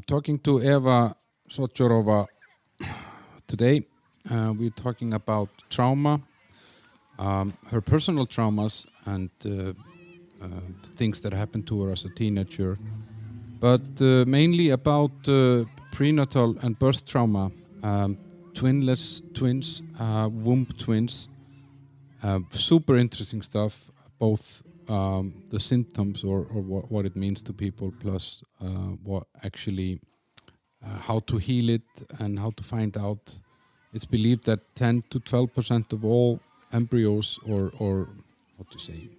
Talking to Eva Sochorová today. We're talking about trauma, her personal traumas and things that happened to her as a teenager, but mainly about prenatal and birth trauma, twinless twins, womb twins. Super interesting stuff, both the symptoms or what it means to people, plus what actually, how to heal it and how to find out. It's believed that 10 to 12% of all embryos or what to say,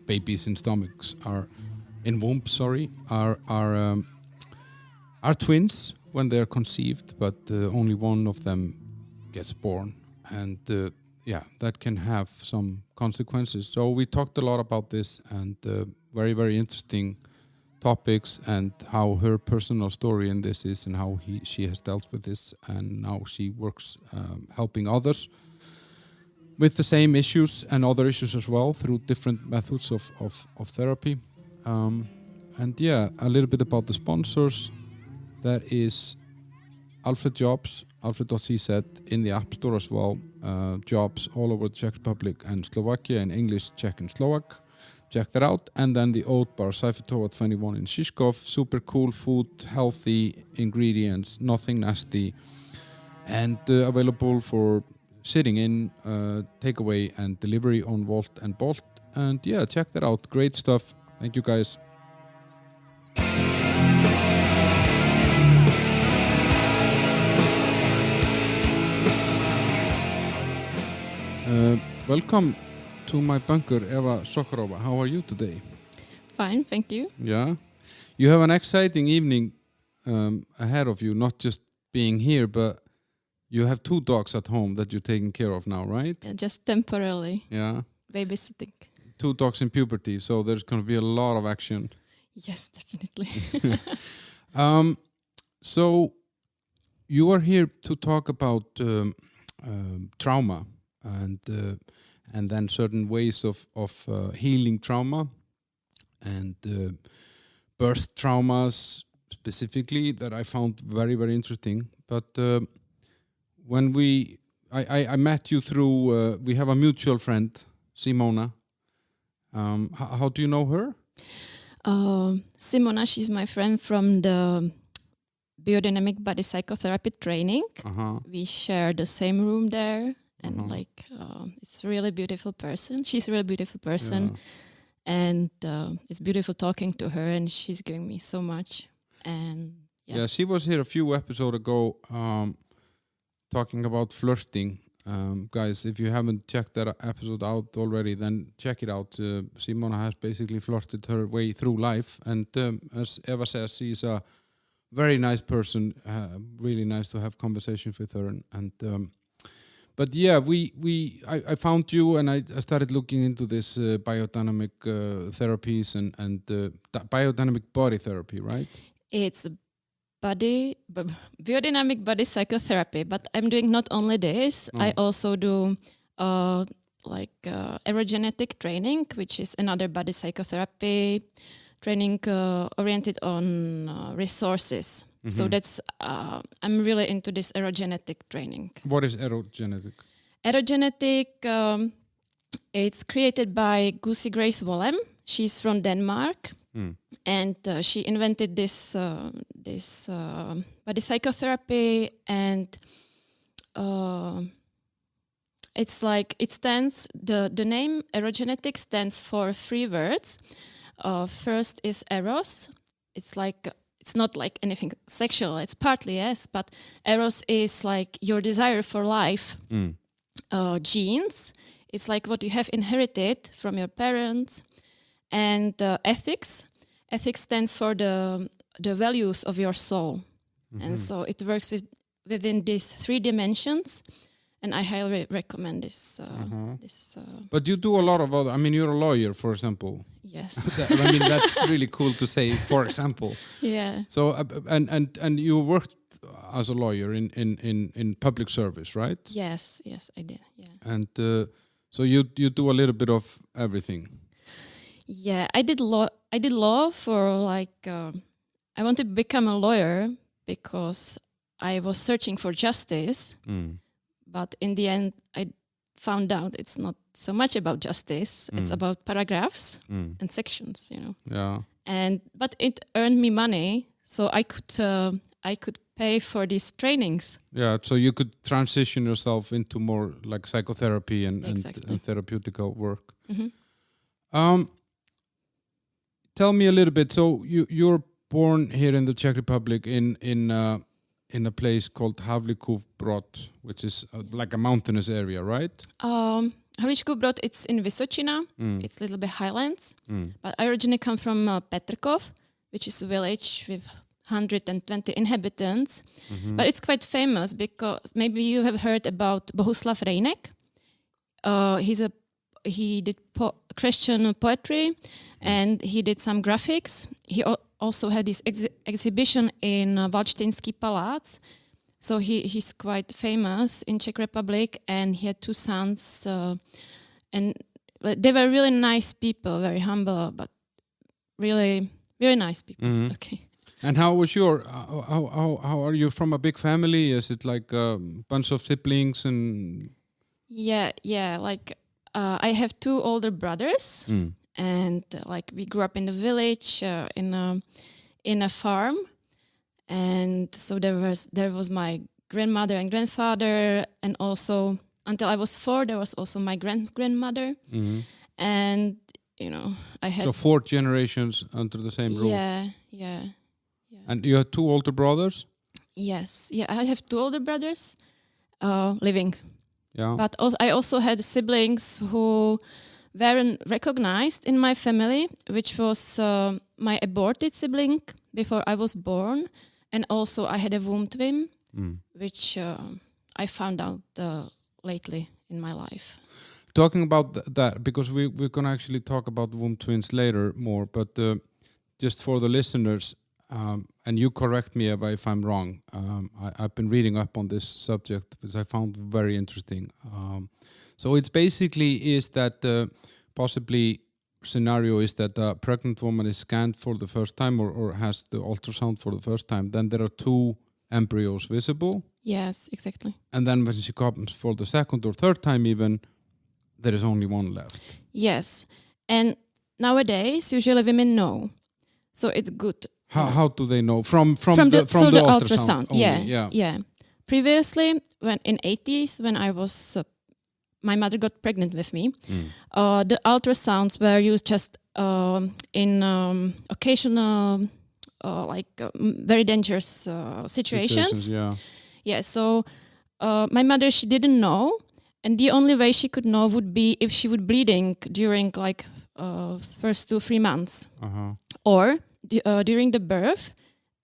babies in stomachs in wombs, are twins when they're conceived, but only one of them gets born, and that can have some consequences. So we talked a lot about this, and very, very interesting topics, and how her personal story in this is, and how she has dealt with this, and now she works helping others with the same issues and other issues as well through different methods of therapy. And a little bit about the sponsors. That is Alfred Jobs, alfred.cz, in the App Store as well. Jobs all over the Czech Republic and Slovakia in English, Czech and Slovak. Check that out. And then the Oat Bar, Fetuses 21 in Žižkov. Super cool food, healthy ingredients, nothing nasty. And available for sitting in, takeaway and delivery on Volt and Bolt. And check that out. Great stuff. Thank you guys. Welcome to my bunker, Eva Sochorová. How are you today? Fine, thank you. Yeah. You have an exciting evening ahead of you, not just being here, but you have 2 dogs at home that you're taking care of now, right? Yeah, just temporarily. Yeah. Babysitting. 2 dogs in puberty, so there's going to be a lot of action. Yes, definitely. So you are here to talk about trauma and then certain ways of healing trauma and birth traumas specifically that I found very, very interesting. But when I met you through, we have a mutual friend, Simona. How do you know her? Simona, she's my friend from the biodynamic body psychotherapy training. We share the same room there. And it's a really beautiful person. She's a really beautiful person. Yeah. And it's beautiful talking to her, and she's giving me so much. And she was here a few episodes ago talking about flirting. Guys, if you haven't checked that episode out already, then check it out. Simona has basically flirted her way through life. And as Eva says, she's a very nice person. Really nice to have conversations with her. But I found you, and I started looking into this biodynamic therapies and biodynamic body therapy, right? It's biodynamic body psychotherapy, but I'm doing not only this. I also do aerogenetic training, which is another body psychotherapy training oriented on resources. Mm-hmm. So that's I'm really into this aerogenetic training. What is aerogenetic? Aerogenetic, it's created by Gusi Grace Wollem. She's from Denmark, and she invented this body psychotherapy, and it's like the name aerogenetic stands for 3 words. First is eros. It's not like anything sexual. It's partly yes, but eros is like your desire for life. Genes. It's like what you have inherited from your parents. And ethics. Ethics stands for the values of your soul. Mm-hmm. And so it works within these 3 dimensions. And I highly recommend this. But you do a lot of other. I mean, you're a lawyer, for example. Yes. I mean, that's really cool to say. For example. Yeah. So and you worked as a lawyer in public service, right? Yes, I did. Yeah. And so you do a little bit of everything. Yeah, I did law. I did law for I wanted to become a lawyer because I was searching for justice. But in the end, I found out it's not so much about justice. It's about paragraphs and sections, Yeah. But it earned me money, so I could pay for these trainings. Yeah, so you could transition yourself into more like psychotherapy and therapeutical work. Tell me a little bit. So you're born here in the Czech Republic in a place called Havlíkův Brod, which is like a mountainous area, right? Havlíkův Brod, it's in Vysočina. It's a little bit highlands. But I originally come from Petrkov, which is a village with 120 inhabitants. But it's quite famous because maybe you have heard about Bohuslav Rejnek. He did Christian poetry and he did some graphics. He also had this exhibition in Valštejnský palác. So he's quite famous in Czech Republic, and he had 2 sons. And they were really nice people, very humble, but really, really nice people. Okay. And how was how are you from a big family? Is it like a bunch of siblings and? Yeah. Like I have 2 older brothers, and like we grew up in the village in a farm, and so there was my grandmother and grandfather, and also until I was 4 there was also my grandmother, and I had 4 generations under the same roof. Yeah. And you have 2 older brothers? Yes, I have 2 older brothers living. Yeah. But I also had siblings who weren't recognized in my family, which was my aborted sibling before I was born, and also I had a womb twin, which I found out lately in my life. Talking about that, because we're going to actually talk about womb twins later more, but just for the listeners, and you correct me if I'm wrong. I've been reading up on this subject, which I found very interesting. So it's basically is that possibly scenario is that a pregnant woman is scanned for the first time or has the ultrasound for the first time. Then there are 2 embryos visible. Yes, exactly. And then when she comes for the second or third time even, there is only 1 left. Yes. And nowadays, usually women know. So it's good. How do they know? From the ultrasound only. Yeah. Previously, when in 80s, when I was, my mother got pregnant with me, the ultrasounds were used just in occasional, very dangerous situations. Yeah. So my mother, she didn't know, and the only way she could know would be if she would bleeding during first 2-3 months, or during the birth.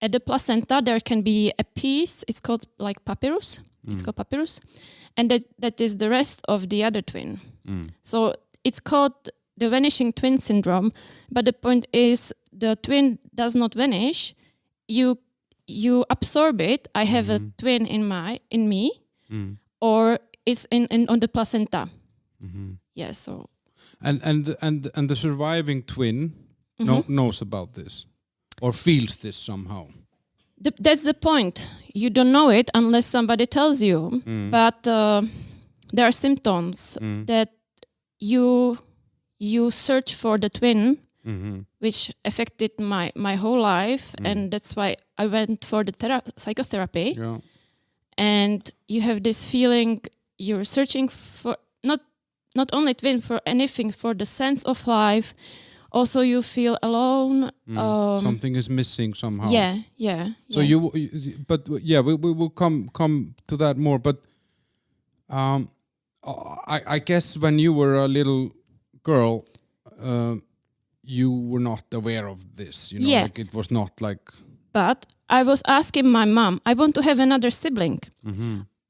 At the placenta, there can be a piece. It's called papyrus. It's called papyrus, and that is the rest of the other twin. So it's called the vanishing twin syndrome. But the point is, the twin does not vanish. You absorb it. I have a twin in me, or it's on the placenta. Yeah. So. And the surviving twin knows about this. Or feels this somehow. That's the point. You don't know it unless somebody tells you. But there are symptoms that you search for the twin, which affected my whole life, and that's why I went for the psychotherapy. Yeah. And you have this feeling you're searching for not only twin, for anything, for the sense of life. Also, you feel alone. Something is missing somehow. Yeah. So we will come to that more. But I guess when you were a little girl, you were not aware of this. Like it was not like. But I was asking my mom, I want to have another sibling.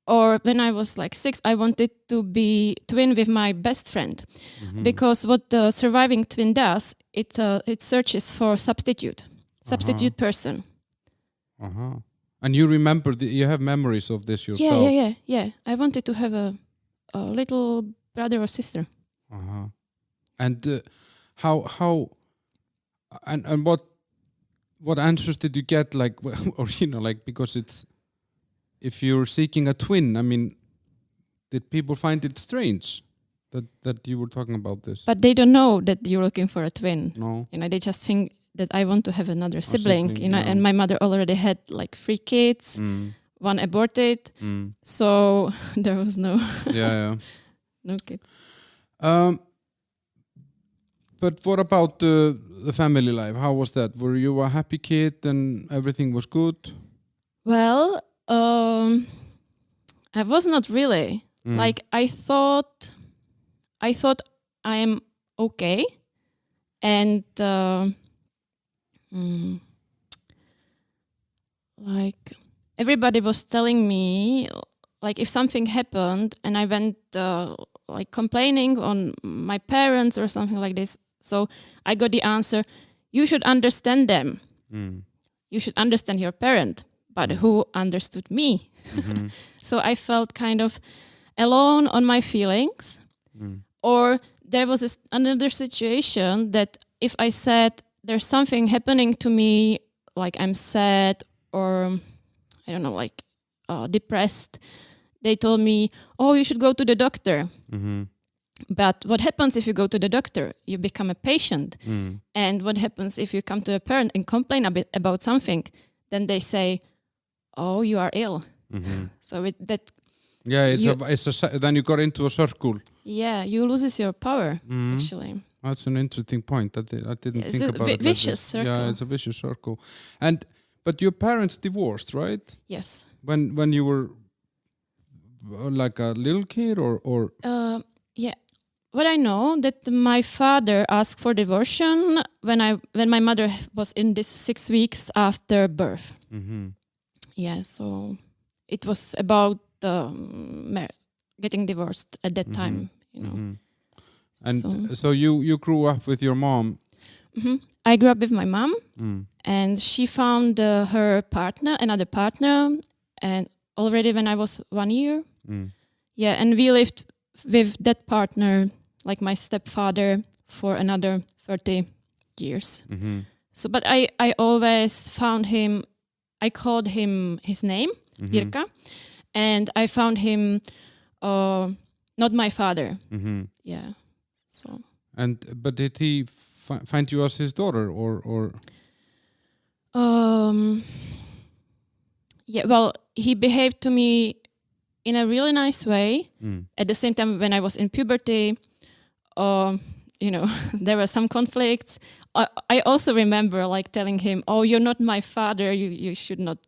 Or when I was 6, I wanted to be twin with my best friend, because what the surviving twin does, it searches for substitute person. And you remember you have memories of this yourself. Yeah. I wanted to have a little brother or sister. And how and what answers did you get? Like, or like, because it's, if you're seeking a twin, I mean, did people find it strange that you were talking about this? But they don't know that you're looking for a twin. No. They just think that I want to have another sibling. sibling, yeah. And my mother already had like 3 kids, one aborted, so there was no no kid. But what about the family life? How was that? Were you a happy kid and everything was good? Well, I was not really. Like I thought I am okay, and like everybody was telling me, like if something happened and I went like complaining on my parents or something like this, so I got the answer, you should understand them. You should understand your parent. But who understood me? So I felt kind of alone on my feelings. Or there was another situation that if I said there's something happening to me, like I'm sad or I don't know, like depressed, they told me, oh, you should go to the doctor. But what happens if you go to the doctor? You become a patient. And what happens if you come to a parent and complain a bit about something? Then they say, oh, you are ill. So that. Yeah, then you got into a circle. Yeah, you loses your power, actually. That's an interesting point. I didn't think about it. It's a vicious circle. Yeah, it's a vicious circle. But your parents divorced, right? Yes. When you were like a little kid or? Yeah. What I know that my father asked for divorce when my mother was in this 6 weeks after birth. Yeah, so it was about getting divorced at that time, And so you grew up with your mom. I grew up with my mom, and she found another partner, and already when I was 1 year. Yeah, and we lived with that partner, like my stepfather, for another 30 years. So, but I always found him. I called him his name, Jirka, and I found him not my father. Yeah. So. But did he find you as his daughter or? Yeah. Well, he behaved to me in a really nice way. At the same time, when I was in puberty, there were some conflicts. I also remember like telling him, "Oh, you're not my father. You should not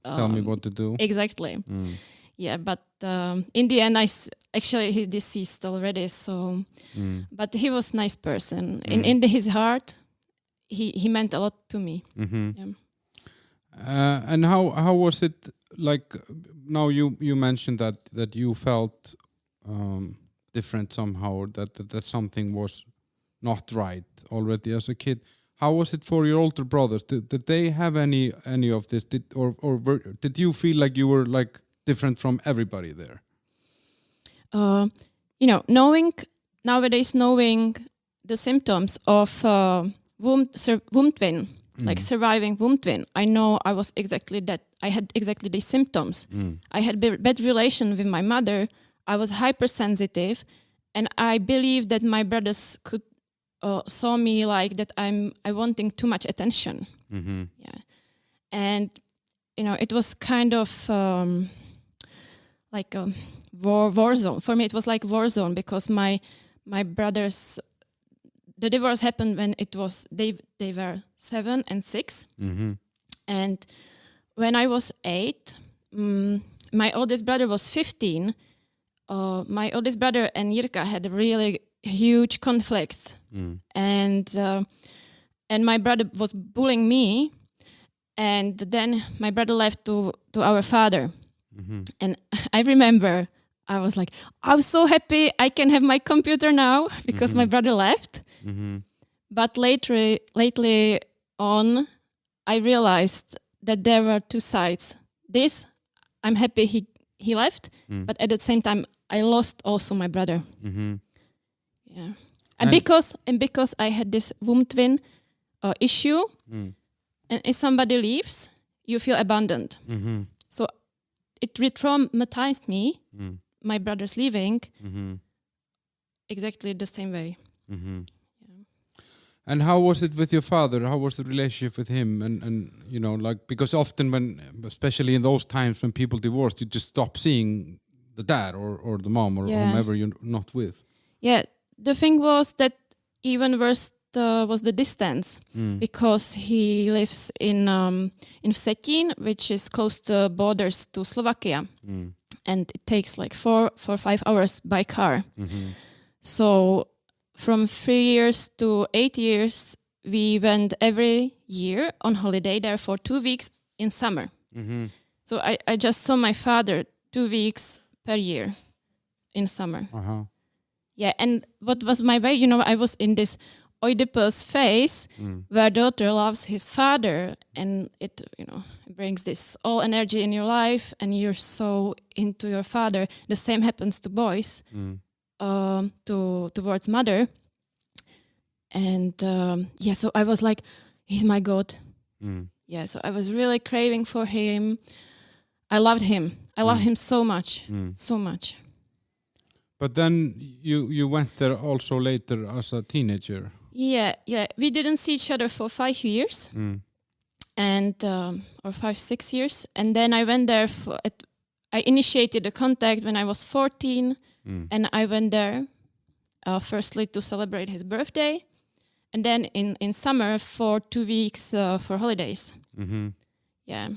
tell me what to do." Exactly. Yeah, but in the end, actually he's deceased already. So, but he was a nice person. In his heart, he meant a lot to me. Yeah. And how was it like? Now you mentioned that you felt different somehow, or that something was not right already as a kid. How was it for your older brothers? Did they have any of this? Did you feel like you were like different from everybody there? Nowadays knowing the symptoms of womb twin, like surviving womb twin, I know I was exactly that. I had exactly these symptoms. I had bad relation with my mother. I was hypersensitive, and I believe that my brothers could saw me like that I wanting too much attention. Yeah, and it was kind of like a war zone for me. It was like war zone because my brothers, the divorce happened when they were 7 and 6, and when I was 8, my oldest brother was 15. My oldest brother and Jirka had really huge conflicts, and my brother was bullying me, and then my brother left to our father, and I remember I was like, I'm so happy I can have my computer now because my brother left. But lately on, I realized that there were two sides. This, I'm happy he left, but at the same time I lost also my brother. Yeah, and because I had this womb twin issue, And if somebody leaves, you feel abandoned. So it re-traumatized me, my brother's leaving, exactly the same way. Yeah. And how was it with your father? How was the relationship with him? And you know, like, because often when, especially in those times when people divorced, you just stop seeing the dad or the mom or whomever you're not with. Yeah, the thing was that even worse was the distance, because he lives in Vsetín, which is close to the borders to Slovakia, and it takes like 4 or 5 hours by car. So from 3 years to 8 years, we went every year on holiday there for 2 weeks in summer. So I just saw my father 2 weeks per year in summer. Yeah, and what was my way? You know, I was in this Oedipus phase where daughter loves his father, and it, you know, brings this all energy in your life, and you're so into your father. The same happens to boys, towards mother. And so I was like, he's my God. Yeah, so I was really craving for him. I loved him. I love him so much, so much. But then you went there also later as a teenager. Yeah. We didn't see each other for 5 years, and or 5-6 years, and then I went there I initiated the contact when I was 14, and I went there firstly to celebrate his birthday, and then in summer for 2 weeks for holidays. Yeah,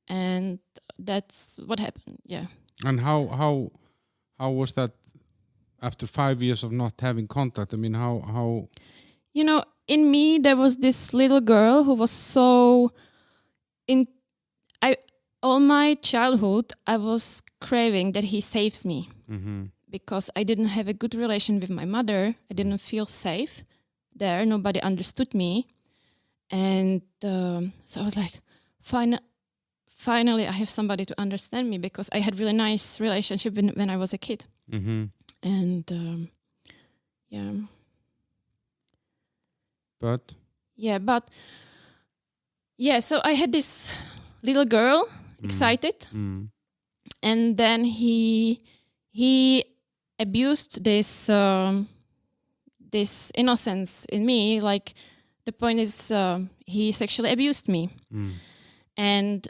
and that's what happened. Yeah. And how was that after 5 years of not having contact? I mean, how? You know, in me there was this little girl who was so all my childhood I was craving that he saves me, because I didn't have a good relation with my mother. I didn't feel safe there. Nobody understood me, and so I was like, finally I have somebody to understand me, because I had really nice relationship when I was a kid. And yeah. But so I had this little girl, excited, and then he abused this innocence in me. Like, the point is, he sexually abused me, and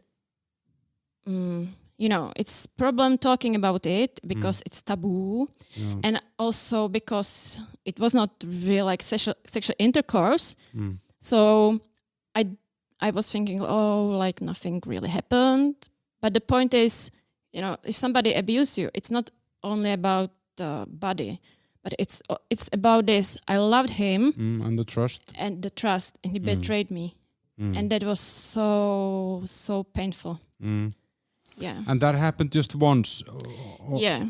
you know, it's problem talking about it because it's taboo, and also because it was not real, like sexual intercourse. So I was thinking, like nothing really happened. But the point is, you know, if somebody abuses you, it's not only about the body, but it's about this. I loved him and the trust, and he betrayed me, and that was so painful. Yeah. And that happened just once. Yeah.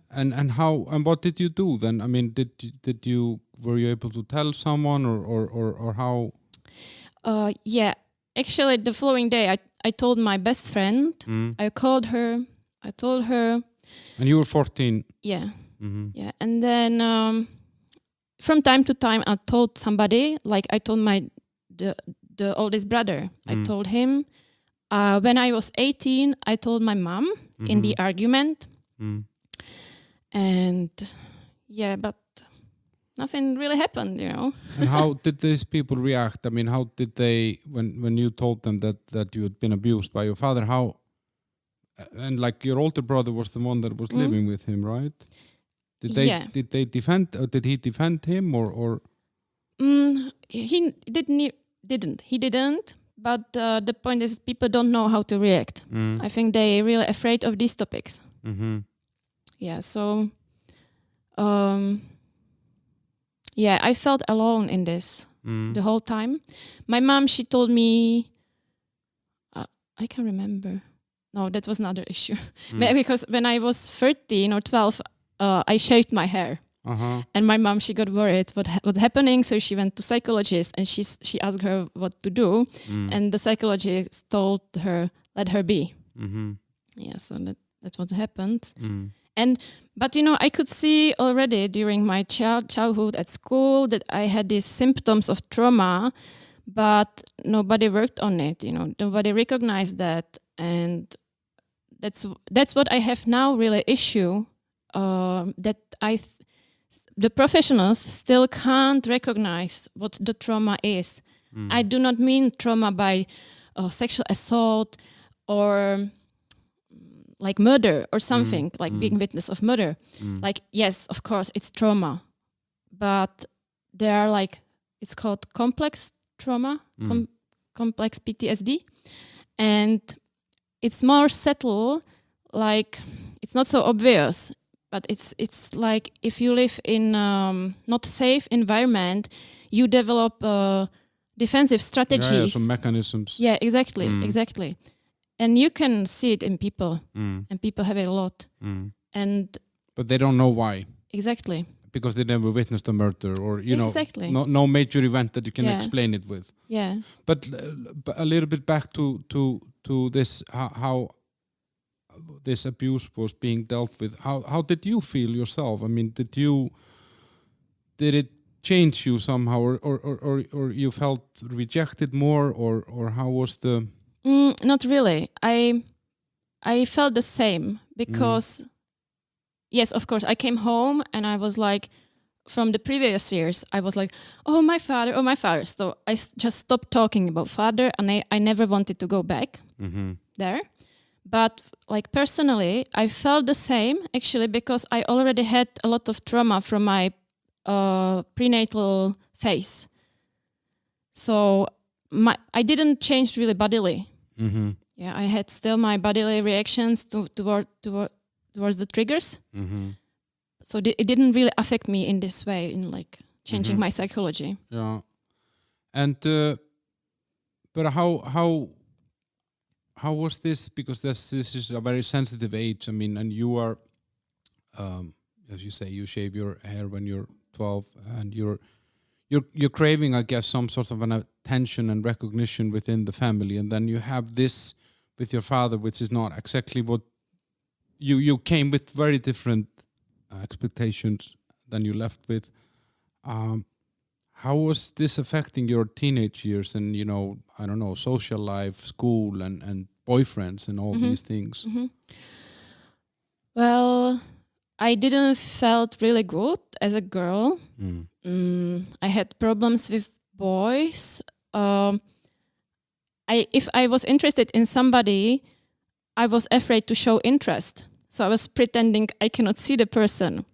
And how, and what did you do then? I mean, were you able to tell someone or how? Yeah. Actually, the following day, I told my best friend. I called her. I told her. And you were 14. Yeah. Yeah. And then from time to time, I told somebody. Like, I told the oldest brother. I told him. When I was 18, I told my mom in the argument. And yeah, but nothing really happened, you know. And how did these people react? I mean, how did they, when you told them that you had been abused by your father, how, and like your older brother was the one that was living with him, right? Did they defend, or did he defend him or? He didn't. But the point is, people don't know how to react. I think they're really afraid of these topics. Yeah, so I felt alone in this the whole time. My mom, she told me, I can't remember. No, that was another issue. Because when I was 13 or 12, I shaved my hair. And my mom, she got worried what's happening, so she went to psychologist, and she asked her what to do, and the psychologist told her, let her be. Yeah, so that's what happened. But you know, I could see already during my childhood at school that I had these symptoms of trauma, but nobody worked on it. Nobody recognized that, and that's what I have now really issue. That the professionals still can't recognize what the trauma is. I do not mean trauma by sexual assault or like murder or something, like being witness of murder. Like, yes, of course, it's trauma, but there are like, it's called complex trauma, complex PTSD, and it's more subtle. Like, it's not so obvious, but it's like if you live in not safe environment, you develop defensive strategies. Some mechanisms. Yeah, exactly. And you can see it in people, and people have it a lot. But they don't know why. Exactly. Because they never witnessed a murder, or exactly. no major event that you can explain it with. Yeah. But a little bit back to this, how this abuse was being dealt with. How did you feel yourself? I mean, did it change you somehow, or you felt rejected more, or how was the? Not really. I felt the same because, yes, of course, I came home and I was like, from the previous years, I was like, oh my father. So I just stopped talking about father, and I never wanted to go back there. But like personally, I felt the same actually because I already had a lot of trauma from my prenatal phase. So I didn't change really bodily. Yeah, I had still my bodily reactions towards the triggers. So it didn't really affect me in this way, in like changing my psychology. Yeah, and but how was this? Because this is a very sensitive age. I mean, and you are, as you say, you shave your hair when you're 12, and you're craving, I guess, some sort of an attention and recognition within the family, and then you have this with your father, which is not exactly what you came with. Very different expectations than you left with. How was this affecting your teenage years and, I don't know, social life, school and boyfriends and all these things? Well, I didn't felt really good as a girl. I had problems with boys. If I was interested in somebody, I was afraid to show interest. So I was pretending I cannot see the person,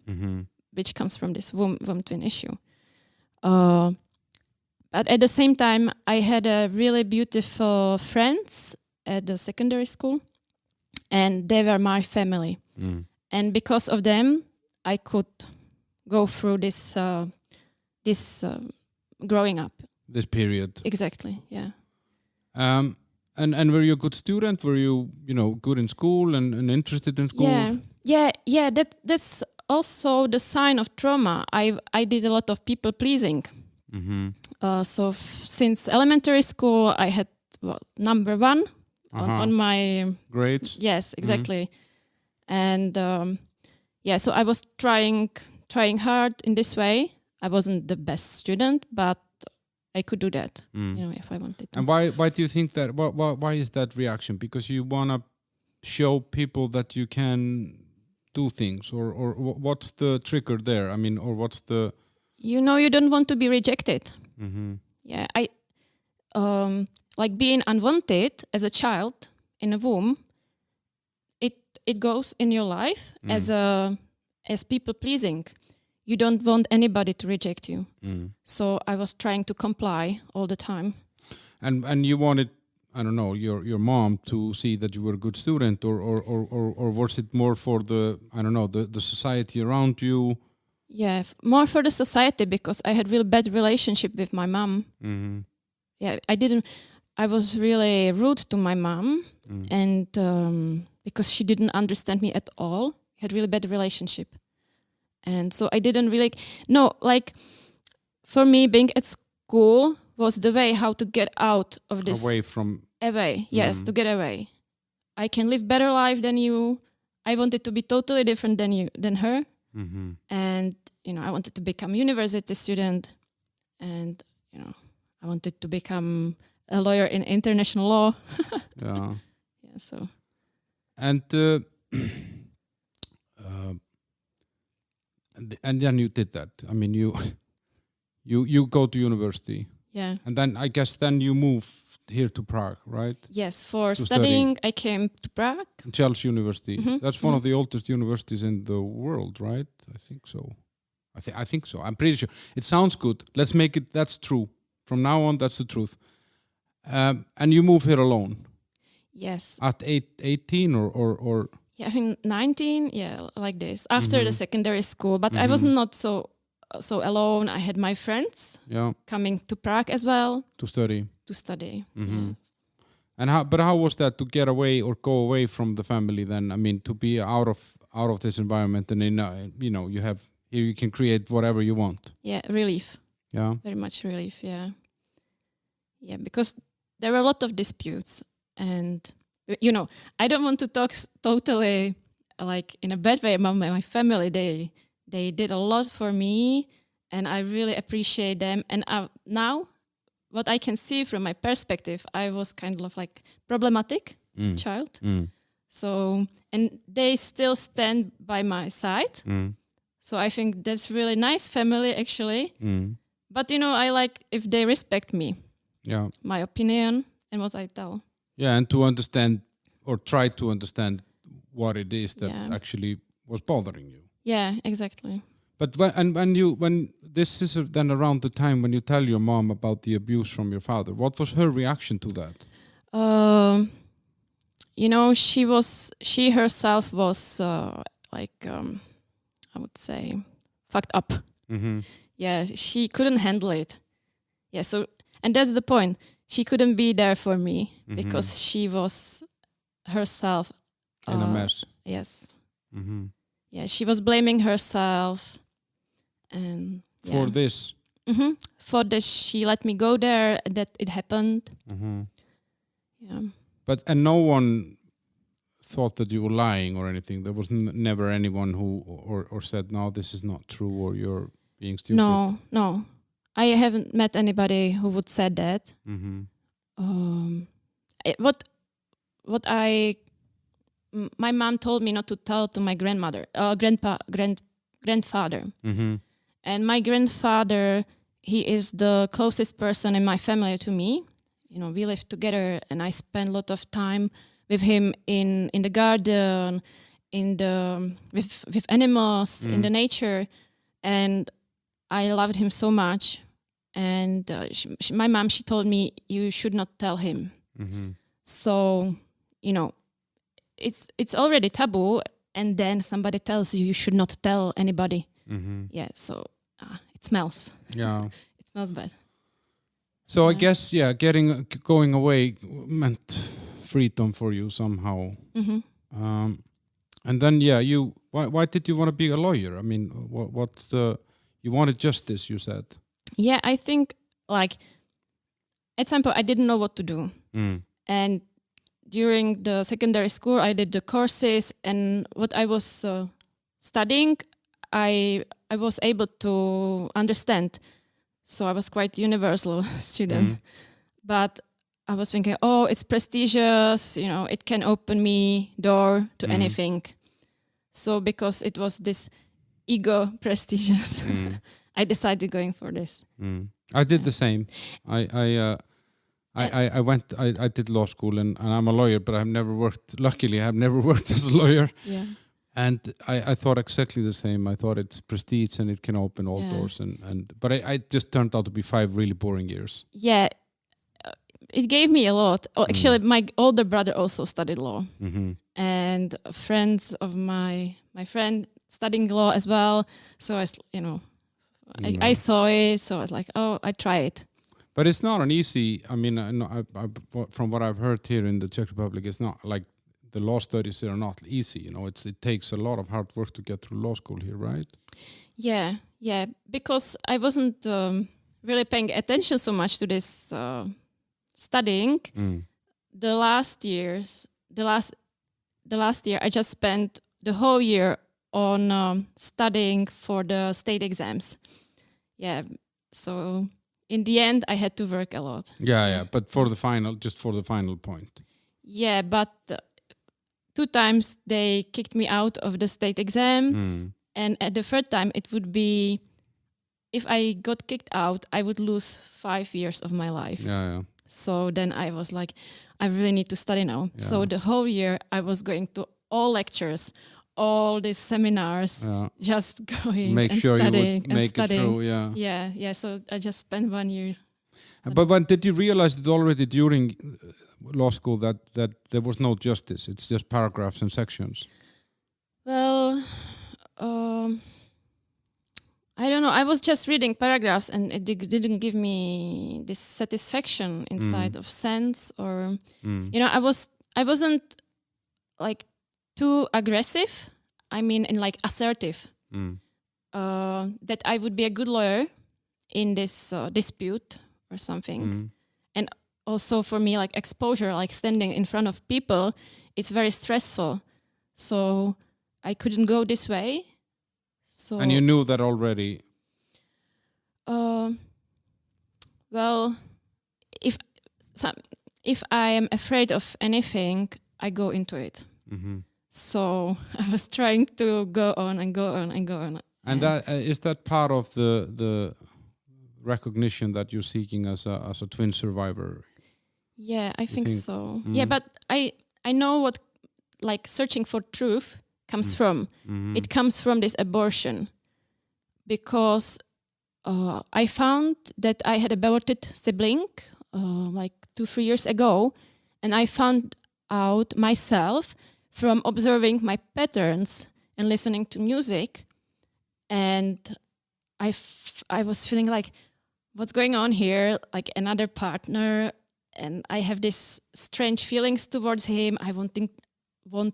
which comes from this womb twin issue. But at the same time, I had a really beautiful friends at the secondary school, and they were my family. And because of them, I could go through this growing up. This period. Exactly, yeah. And were you a good student? Were you, good in school and interested in school? Yeah. That's also the sign of trauma. I did a lot of people pleasing. So since elementary school, I had number one on my grades. Yes, exactly. And so I was trying hard in this way. I wasn't the best student, but I could do that, if I wanted to. And why do you think that? Why is that reaction? Because you want to show people that you can do things, or what's the trigger there? I mean, or what's the? You don't want to be rejected. Yeah, I like being unwanted as a child in a womb. It goes in your life as people pleasing. You don't want anybody to reject you. So I was trying to comply all the time. And you wanted, I don't know, your mom to see that you were a good student, or was it more for the, I don't know, the society around you? Yeah, more for the society, because I had really bad relationship with my mom. Yeah, I was really rude to my mom, and because she didn't understand me at all. I had really bad relationship. And so I didn't really for me, being at school was the way how to get out of this. Away, yes, to get away. I can live better life than you. I wanted to be totally different than her. And, I wanted to become university student. And, I wanted to become a lawyer in international law. Yeah. Yeah, so. And and then you did that. I mean, you go to university. Yeah. And then I guess then you move here to Prague, right? Yes, for To studying, I came to Prague. Chelsea University. Mhm, That's one of the oldest universities in the world, right? I think so. I think so. I'm pretty sure. It sounds good. Let's make it. That's true. From now on, that's the truth. And you move here alone Yes. at 18 or Yeah, I think 19. Yeah, like this after the Mhm. secondary school. But I was Mhm. not so alone. I had my friends yeah, coming to Prague as well to study. to study. Mhm. Yes. And how was that to get away or go away from the family then? I mean, to be out of this environment and in you have here you can create whatever you want. Yeah, relief. Yeah. Very much relief. Yeah. Yeah, because there were a lot of disputes, and I don't want to talk totally like in a bad way about my family. They did a lot for me, and I really appreciate them. And now, what I can see from my perspective, I was kind of like problematic child. So, and they still stand by my side. So I think that's really nice family actually. But I like if they respect me, Yeah. my opinion, and what I tell. Yeah, and to understand or try to understand what it is that Yeah. actually was bothering you. Yeah, exactly. But when this is then around the time when you tell your mom about the abuse from your father, what was her reaction to that? She herself was I would say, fucked up. Mm-hmm. Yeah, she couldn't handle it. Yeah, so, and that's the point. She couldn't be there for me because she was herself In a mess. Yes. Mm-hmm. Yeah, she was blaming herself, and For this. For that she let me go there and that it happened. Yeah. And no one thought that you were lying or anything. There was never anyone who or said, no, this is not true, or you're being stupid. No. I haven't met anybody who would say that. My mom told me not to tell to my grandfather. And my grandfather, he is the closest person in my family to me. We live together, and I spend a lot of time with him in the garden, with animals, in the nature, and I loved him so much. And my mom, she told me, you should not tell him. So, it's already taboo, and then somebody tells you should not tell anybody. Yeah, so it smells. Yeah. It smells bad. So I guess, going away meant freedom for you somehow. And then, why did you want to be a lawyer? I mean, you wanted justice, you said. Yeah, I think at some point I didn't know what to do. And during the secondary school, I did the courses, and what I was studying, I was able to understand. So I was quite universal student. But I was thinking, it's prestigious, it can open me door to anything. So because it was this ego prestigious, I decided going for this. I did the same. I did law school and I'm a lawyer, but luckily I've never worked as a lawyer. Yeah. And I thought exactly the same. I thought it's prestige and it can open all doors. But I just turned out to be 5 really boring years. Yeah, it gave me a lot. Actually, my older brother also studied law. And friends of my friend studying law as well. So I saw it. So I was like, I try it. But it's not an easy, I mean, from what I've heard here in the Czech Republic, it's not like the law studies are not easy. It takes a lot of hard work to get through law school here, right? Yeah, because I wasn't really paying attention so much to this studying. The last year, I just spent the whole year on studying for the state exams. Yeah, so in the end, I had to work a lot. Yeah. But for the final point. Yeah, but 2 times they kicked me out of the state exam. And at the third time, it would be, if I got kicked out, I would lose 5 years of my life. Yeah. So then I was like, I really need to study now. Yeah. So the whole year I was going to all lectures, all these seminars, just going make and sure studying you would make and studying. it through. Yeah. So I just spent 1 year. But when did you realize that already during law school that there was no justice? It's just paragraphs and sections. Well, I don't know. I was just reading paragraphs, and it didn't give me this satisfaction inside of sense, or I wasn't like too aggressive. I mean, in like assertive. That I would be a good lawyer in this dispute or something. And also for me, like exposure, like standing in front of people, it's very stressful. So I couldn't go this way. So, and you knew that already? Well, if I am afraid of anything, I go into it. So I was trying to go on and go on and go on. And that is that part of the recognition that you're seeking as a twin survivor? Yeah, I think so. Yeah, but I know what like searching for truth comes from. It comes from this abortion, because I found that I had aborted sibling like 2-3 years ago, and I found out myself from observing my patterns and listening to music, and I was feeling like, what's going on here? Like another partner, and I have this strange feelings towards him. I want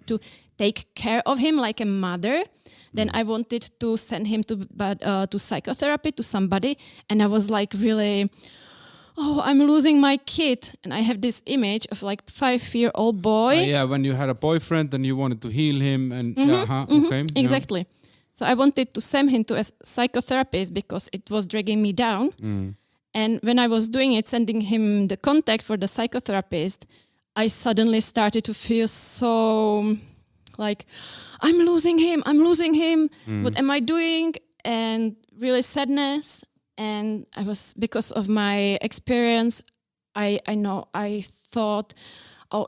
to take care of him like a mother. Then I wanted to send him to psychotherapy, to somebody, and I was like really, I'm losing my kid, and I have this image of like 5-year-old boy. When you had a boyfriend and you wanted to heal him, and okay, exactly. Yeah. So I wanted to send him to a psychotherapist because it was dragging me down. And when I was doing it, sending him the contact for the psychotherapist, I suddenly started to feel so like, I'm losing him. What am I doing? And really sadness. And I was, because of my experience, I thought,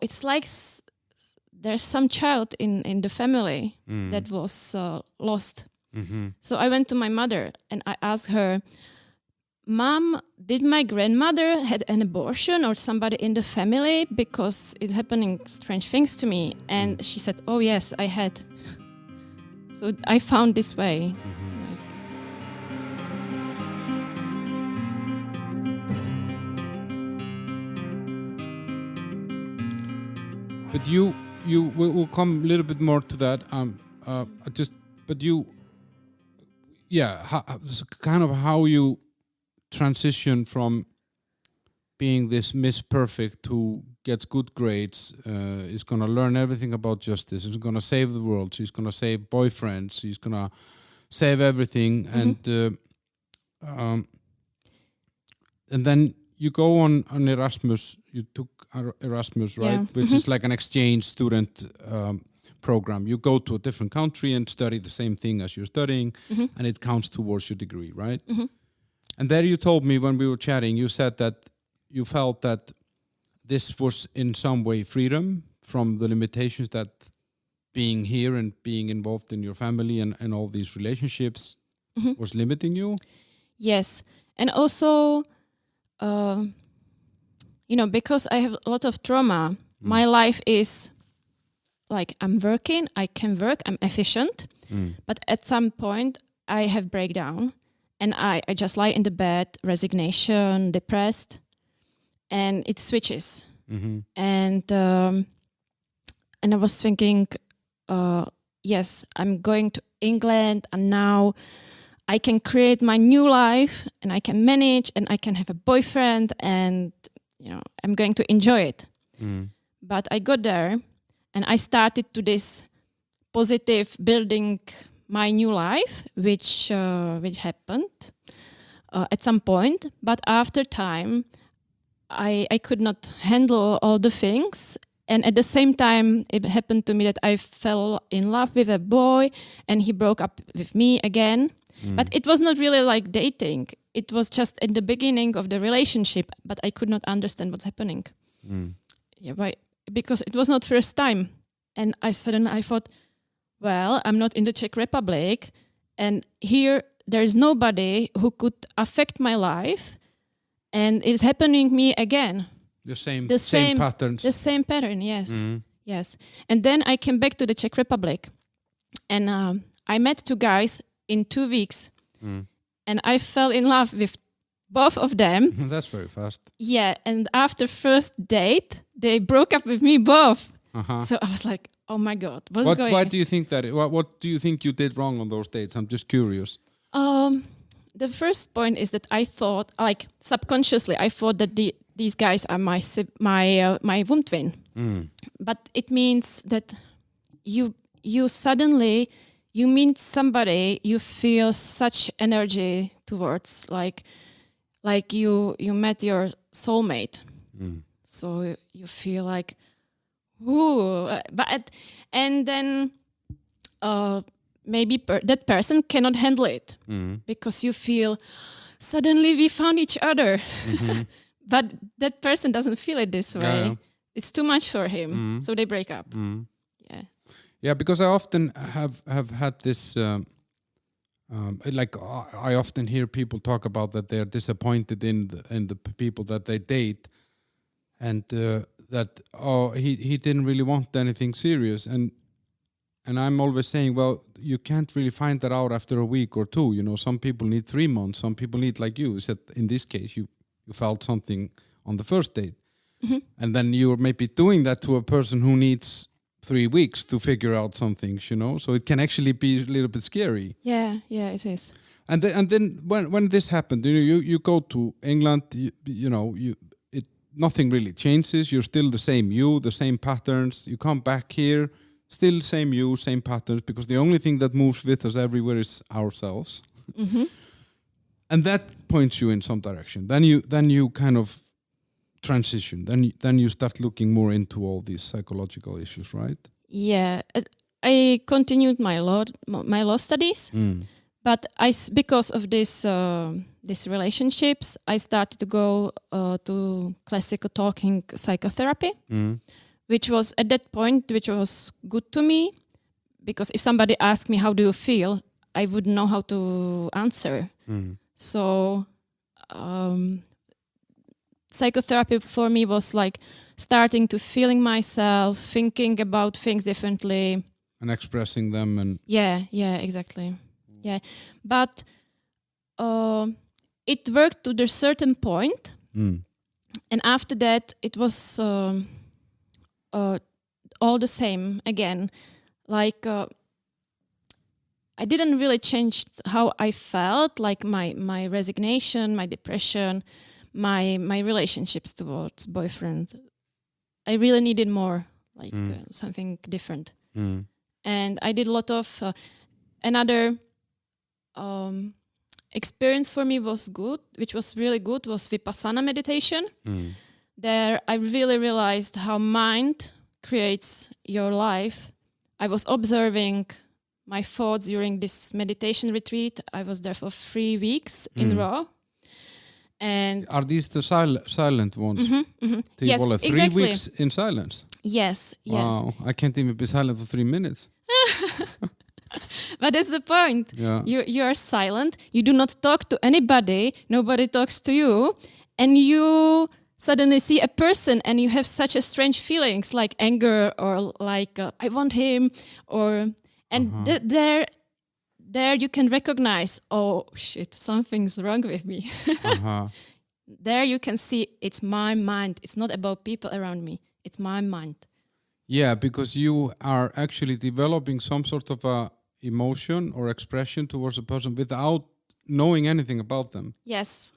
it's like there's some child in the family that was lost. So I went to my mother and I asked her, Mom, did my grandmother had an abortion or somebody in the family? Because it's happening strange things to me. And she said, oh yes, I had. So I found this way. But we'll come a little bit more to that. Kind of how you transition from being this Miss Perfect who gets good grades, is going to learn everything about justice, is going to save the world, she's going to save boyfriends, she's going to save everything, and then you go on Erasmus. You took Erasmus, right? Which is like an exchange student program. You go to a different country and study the same thing as you're studying, and it counts towards your degree, right? And there you told me when we were chatting, you said that you felt that this was in some way freedom from the limitations that being here and being involved in your family and all these relationships was limiting you? Yes. And also, because I have a lot of trauma, my life is like I'm working, I can work, I'm efficient, but at some point I have breakdown. And I just lie in the bed, resignation, depressed, and it switches. And I was thinking, yes, I'm going to England, and now I can create my new life, and I can manage, and I can have a boyfriend, and I'm going to enjoy it. But I got there, and I started to this positive building my new life, which happened. at some point, but after time, I could not handle all the things. And at the same time, it happened to me that I fell in love with a boy and he broke up with me again. But it was not really like dating. It was just at the beginning of the relationship, but I could not understand what's happening. Yeah, right. Because it was not first time. And I thought, well, I'm not in the Czech Republic. And here there is nobody who could affect my life. And it's happening me again. The same patterns. The same pattern, yes. Yes. And then I came back to the Czech Republic. And I met 2 guys in 2 weeks. And I fell in love with both of them. That's very fast. Yeah. And after first date, they broke up with me both. So I was like, oh my God, what's going on? Why do you think that? What do you think you did wrong on those dates? I'm just curious. The first point is that I thought, like subconsciously, I thought that these guys are my womb twin. But it means that you suddenly you meet somebody, you feel such energy towards, like you met your soulmate. So you feel like, ooh, and then maybe that person cannot handle it because you feel suddenly we found each other. But that person doesn't feel it this way. Yeah. It's too much for him, so they break up. Yeah. Yeah, because I often have had this, I often hear people talk about that they're disappointed in the people that they date, and that he didn't really want anything serious, and I'm always saying, well, you can't really find that out after a week or 2. You know, some people need 3 months, some people need, like you said, in this case, you felt something on the first date. And then you're maybe doing that to a person who needs 3 weeks to figure out some things, you know? So it can actually be a little bit scary. Yeah, it is. And then when this happened, you go to England, nothing really changes. You're still the same you, the same patterns. You come back here, still same you, same patterns, because the only thing that moves with us everywhere is ourselves. And that points you in some direction. Then you kind of transition. Then you start looking more into all these psychological issues, right? Yeah, I continued my law studies, but because of these relationships, I started to go to classical talking psychotherapy, which was at that point good to me, because if somebody asked me how do you feel, I would know how to answer. So psychotherapy for me was like starting to feeling myself, thinking about things differently. And expressing them. And Yeah, exactly. Yeah, but it worked to a certain point. And after that, it was all the same again. Like I didn't really change how I felt, like my resignation, my depression, my relationships towards boyfriend. I really needed more, like something different. And I did a lot of another experience for me was good, which was really good, was Vipassana meditation. There I really realized how mind creates your life. I was observing my thoughts during this meditation retreat. I was there for 3 weeks in a row. And are these the silent ones? Yes, 3 exactly. weeks in silence? Yes. Wow, I can't even be silent for 3 minutes. But that's the point. Yeah. You are silent. You do not talk to anybody. Nobody talks to you. And you suddenly see a person and you have such a strange feelings like anger or like I want him there you can recognize, oh shit, something's wrong with me. There you can see it's my mind. It's not about people around me. It's my mind. Yeah, because you are actually developing some sort of a emotion or expression towards a person without knowing anything about them. Yes.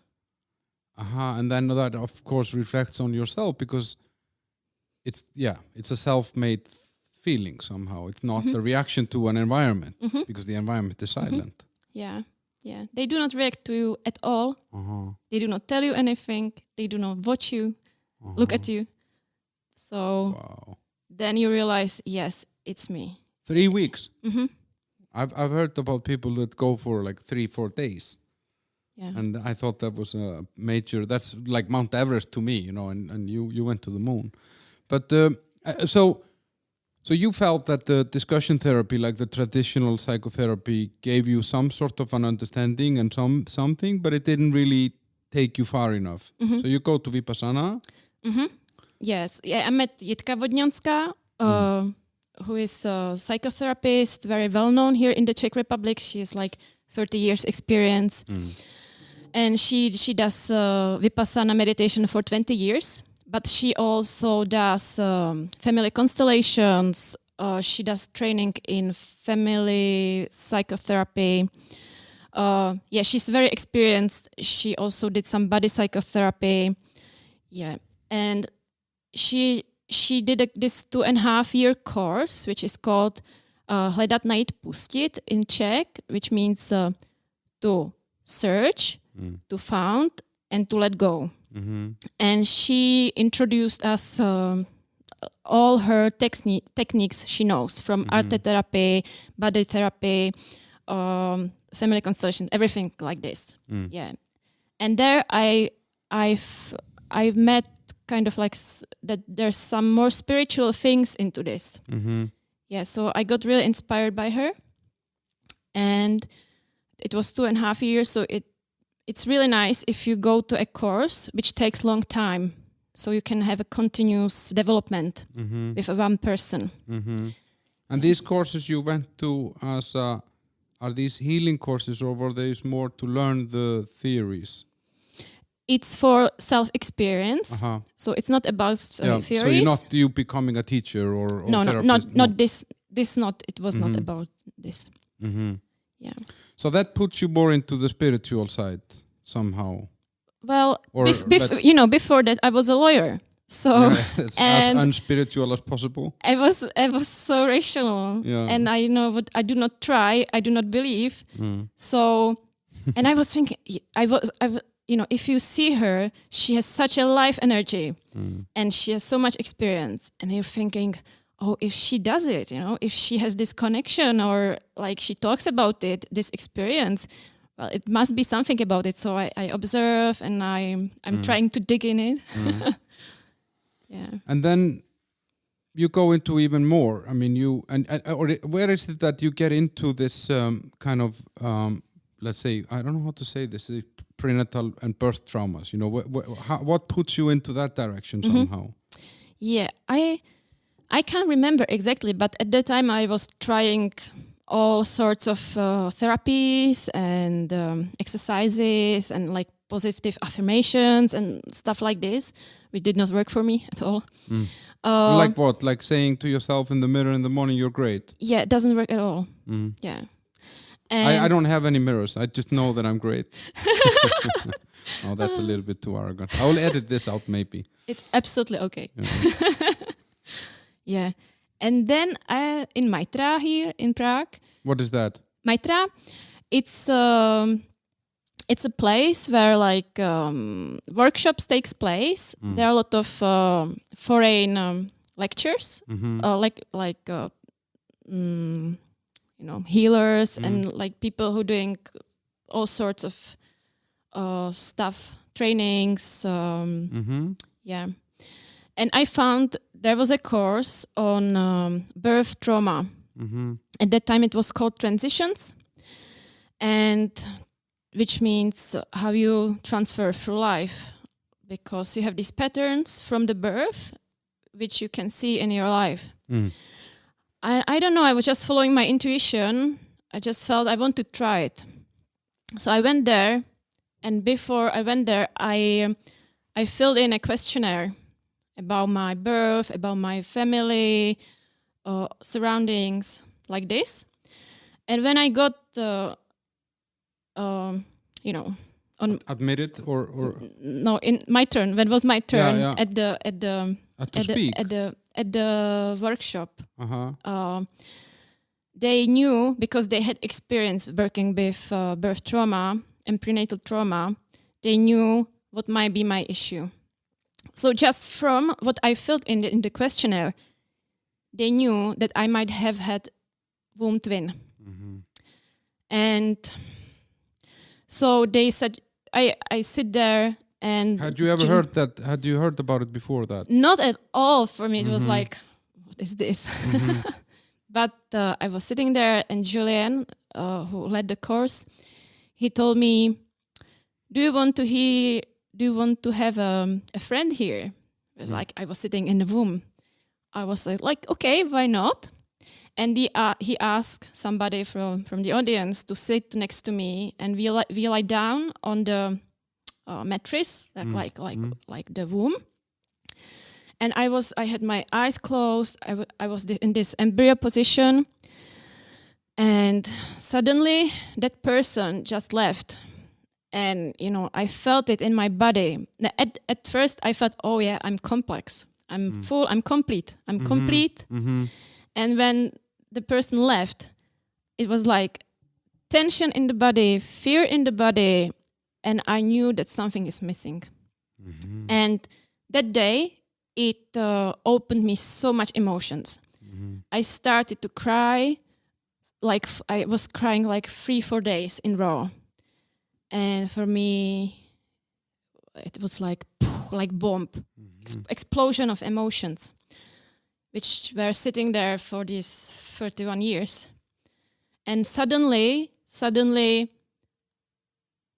And then that of course reflects on yourself, because it's a self-made feeling somehow. It's not the reaction to an environment, because the environment is silent. Yeah. Yeah, they do not react to you at all. They do not tell you anything. They do not watch you, look at you. So then you realize, yes, it's me. 3 weeks. Mm-hmm. I've heard about people that go for like 3-4 days. Yeah. And I thought that was a major. That's like Mount Everest to me, you know. And you went to the moon, but so you felt that the discussion therapy, like the traditional psychotherapy, gave you some sort of an understanding and something, but it didn't really take you far enough. So you go to Vipassana. Yes, yeah, I met Jitka Vodňanská, who is a psychotherapist, very well known here in the Czech Republic. She has like 30 years experience. And she does Vipassana meditation for 20 years. But she also does family constellations. She does training in family psychotherapy. Yeah, she's very experienced. She also did some body psychotherapy. Yeah, and she did this 2.5-year course, which is called Hledat, najít, pustit in Czech, which means to search, to found, and to let go. And she introduced us all her techniques she knows, from art therapy, body therapy, family constellation, everything like this. Yeah, and there I've met kind of like that there's some more spiritual things into this. Yeah, so I got really inspired by her, and it was 2.5 years. So it's really nice if you go to a course which takes long time, so you can have a continuous development with one person. And these courses you went to as are these healing courses, or were they more to learn the theories? It's for self-experience, so it's not about theories. So you're not you becoming a teacher or no, therapist? Not this. It was not about this. Yeah. So that puts you more into the spiritual side somehow. Well, before that I was a lawyer, so it's as unspiritual as possible. I was so rational, and I know what I do not try, I do not believe. So, and I was thinking, if you see her, she has such a life energy, and she has so much experience, and you're thinking, oh, if she does it, if she has this connection, or like she talks about it, this experience, well, it must be something about it. So I observe, and I'm trying to dig in it. Yeah. And then you go into even more. I mean, where is it that you get into this kind of, let's say, I don't know how to say this, prenatal and birth traumas? What puts you into that direction somehow? Yeah, I can't remember exactly, but at that time I was trying all sorts of therapies and exercises and like positive affirmations and stuff like this, which did not work for me at all. Like what? Like saying to yourself in the mirror in the morning, you're great? Yeah, it doesn't work at all. Yeah. I don't have any mirrors. I just know that I'm great. Oh, that's a little bit too arrogant. I will edit this out maybe. It's absolutely okay. Yeah. And then in Maitra here in Prague. What is that? Maitra, it's a place where like workshops takes place. There are a lot of foreign lectures, healers and like people who doing all sorts of stuff, trainings. Yeah. And I found there was a course on birth trauma. At that time it was called Transitions, and which means how you transfer through life, because you have these patterns from the birth which you can see in your life. I don't know, I was just following my intuition. I just felt I want to try it. So I went there, and before I went there I filled in a questionnaire about my birth, about my family, surroundings, like this. And when I got, admitted or no, in my turn. When it was my turn at the they knew, because they had experience working with birth trauma and prenatal trauma, they knew what might be my issue. So just from what I filled in the questionnaire, they knew that I might have had womb twin. And so they said, I sit there and... Had you ever heard that? Had you heard about it before that? Not at all. For me, it was like, what is this? But I was sitting there, and Julian, who led the course, he told me, do you want to have a friend here? It was like, I was sitting in the room. I was like, okay, why not? And he asked somebody from the audience to sit next to me, and we lie down on the mattress, like the room. And I had my eyes closed. I was in this embryo position, and suddenly that person just left. And I felt it in my body. At first, I thought, oh yeah, I'm complex. I'm full. I'm complete. I'm complete. And when the person left, it was like tension in the body, fear in the body, and I knew that something is missing. And that day, it opened me so much emotions. I started to cry, like I was crying like 3-4 days in a row. And for me, it was like bomb, explosion of emotions, which were sitting there for these 31 years. And suddenly,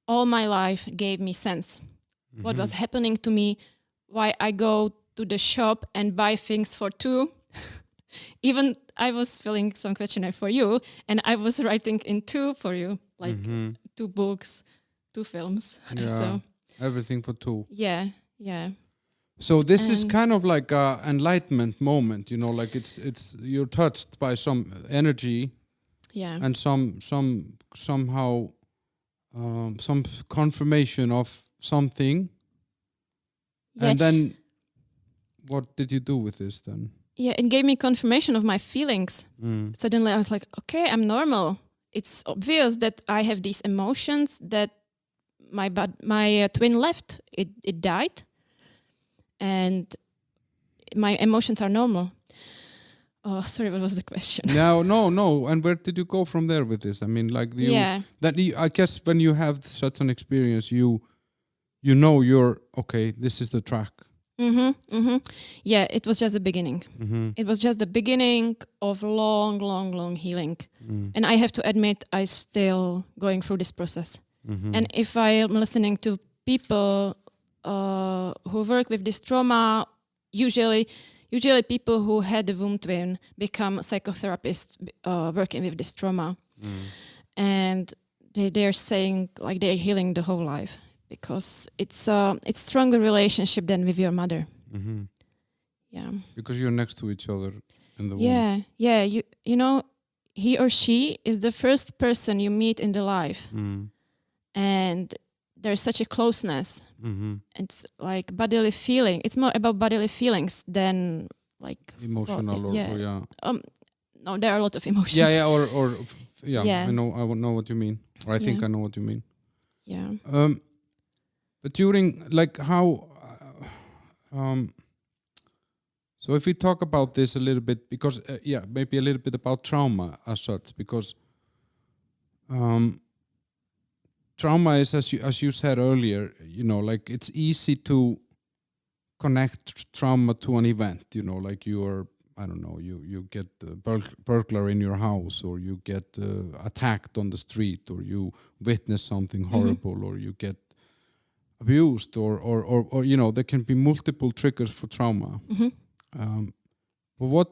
all my life gave me sense. What was happening to me, why I go to the shop and buy things for 2. Even I was filling some questionnaire for you, and I was writing in 2 for you, like 2 books, 2 films. Yeah, so everything for 2. Yeah. So this is kind of like a enlightenment moment, like it's you're touched by some energy, and somehow some confirmation of something, and then what did you do with this then? Yeah, it gave me confirmation of my feelings. Suddenly I was like, okay, I'm normal. It's obvious that I have these emotions, that my twin left, it died, and my emotions are normal. Oh, sorry, what was the question? No. And where did you go from there with this? I mean, like I guess when you have such an experience, you you're okay. This is the track. Yeah, it was just the beginning. It was just the beginning of long healing. And I have to admit, I'm still going through this process. And if I am listening to people who work with this trauma, usually people who had a womb twin become psychotherapists working with this trauma. And they're saying like they're healing the whole life, because it's stronger relationship than with your mother. Yeah. Because you're next to each other in the womb. Yeah. He or she is the first person you meet in the life. And there's such a closeness. It's like bodily feeling. It's more about bodily feelings than like emotional no, there are a lot of emotions. I know what you mean. Or I think I know what you mean. Yeah. But during like how so if we talk about this a little bit, because maybe a little bit about trauma as such, because trauma is, as you said earlier, like it's easy to connect trauma to an event, like you get a burglar in your house, or you get attacked on the street, or you witness something horrible, or you get abused, or there can be multiple triggers for trauma. But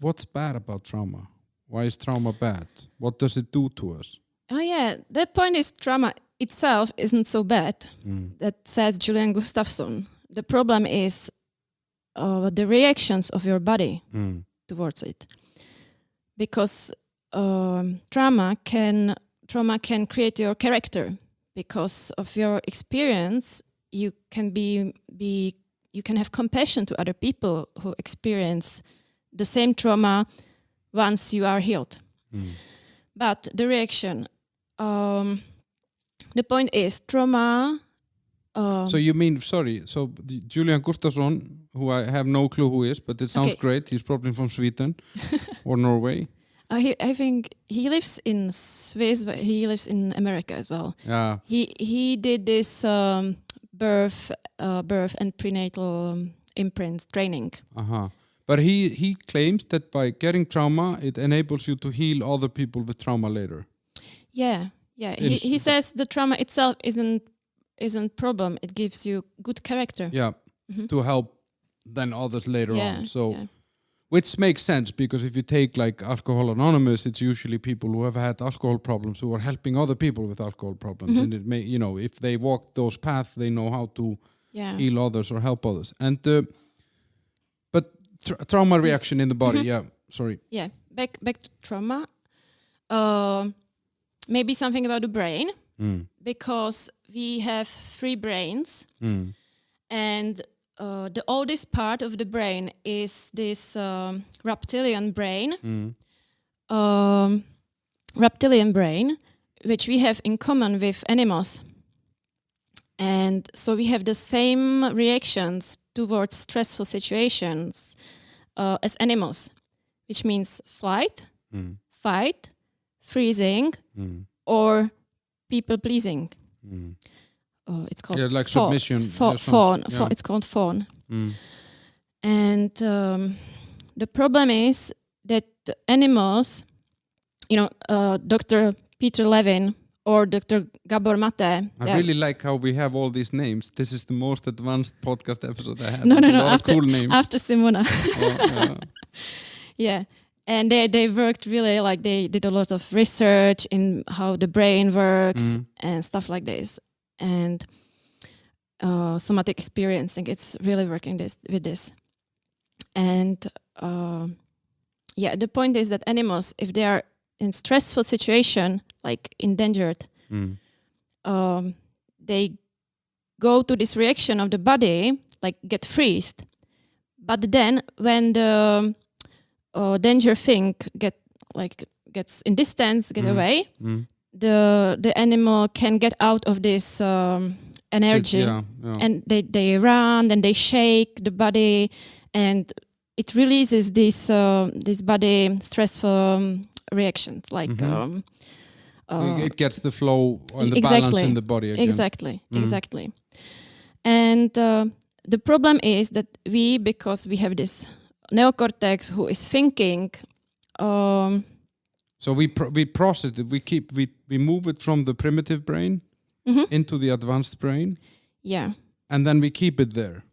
what's bad about trauma? Why is trauma bad? What does it do to us? Oh yeah, the point is trauma itself isn't so bad. That says Julian Gustafsson. The problem is the reactions of your body towards it, because trauma can create your character. Because of your experience, you can you can have compassion to other people who experience the same trauma once you are healed. But the reaction, the point is trauma. So you mean, sorry, so Julian Gustafsson, who I have no clue who is, but it sounds great. He's probably from Sweden or Norway. I think he lives in Swiss, but he lives in America as well. Yeah. He did this birth and prenatal imprint training. But he claims that by getting trauma, it enables you to heal other people with trauma later. Yeah. He says the trauma itself isn't problem. It gives you good character. Yeah, to help then others later on. So, which makes sense because if you take like Alcohol Anonymous, it's usually people who have had alcohol problems who are helping other people with alcohol problems, and it may, if they walk those paths, they know how to heal others or help others. And but trauma reaction in the body. Yeah, sorry. Yeah, back to trauma. Maybe something about the brain. Because we have 3 brains, and the oldest part of the brain is this reptilian brain, which we have in common with animals. And so we have the same reactions towards stressful situations as animals, which means flight, fight, freezing, or people pleasing. It's called like submission. Fawn. It's called fawn. And the problem is that animals, Dr. Peter Levin or Dr. Gabor Mate. I really like how we have all these names. This is the most advanced podcast episode I had. No. After cool names. After Simona. Yeah. And they worked really, like they did a lot of research in how the brain works and stuff like this. And somatic experiencing, it's really working with this. And the point is that animals, if they are in stressful situation, like endangered, they go to this reaction of the body, like get freezed. But then when the danger thing gets in distance, get away, the animal can get out of this energy, and they run, then they shake the body, and it releases this body stressful reactions, like it gets the flow and the balance in the body again. Exactly. And the problem is that because we have this neocortex who is thinking. So we process it. We move it from the primitive brain into the advanced brain. Yeah. And then we keep it there.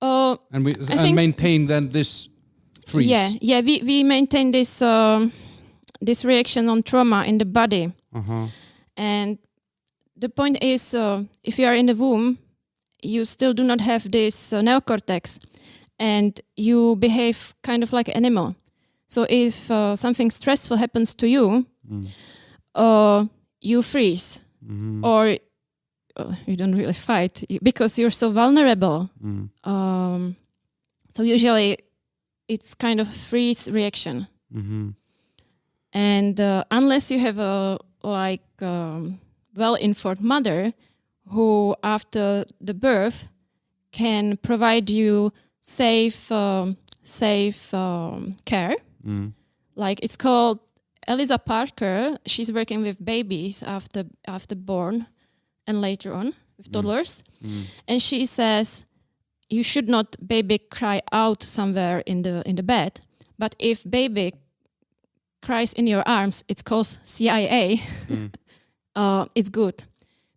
And we maintain then this freeze. Yeah. We maintain this this reaction on trauma in the body. And the point is, if you are in the womb, you still do not have this neocortex. And you behave kind of like an animal. So if something stressful happens to you, you freeze, or you don't really fight because you're so vulnerable. So usually it's kind of freeze reaction. And unless you have a well-informed mother who after the birth can provide you safe care. Like it's called Eliza Parker. She's working with babies after born and later on with toddlers. And she says you should not baby cry out somewhere in the bed, but if baby cries in your arms, it's called CIA. It's good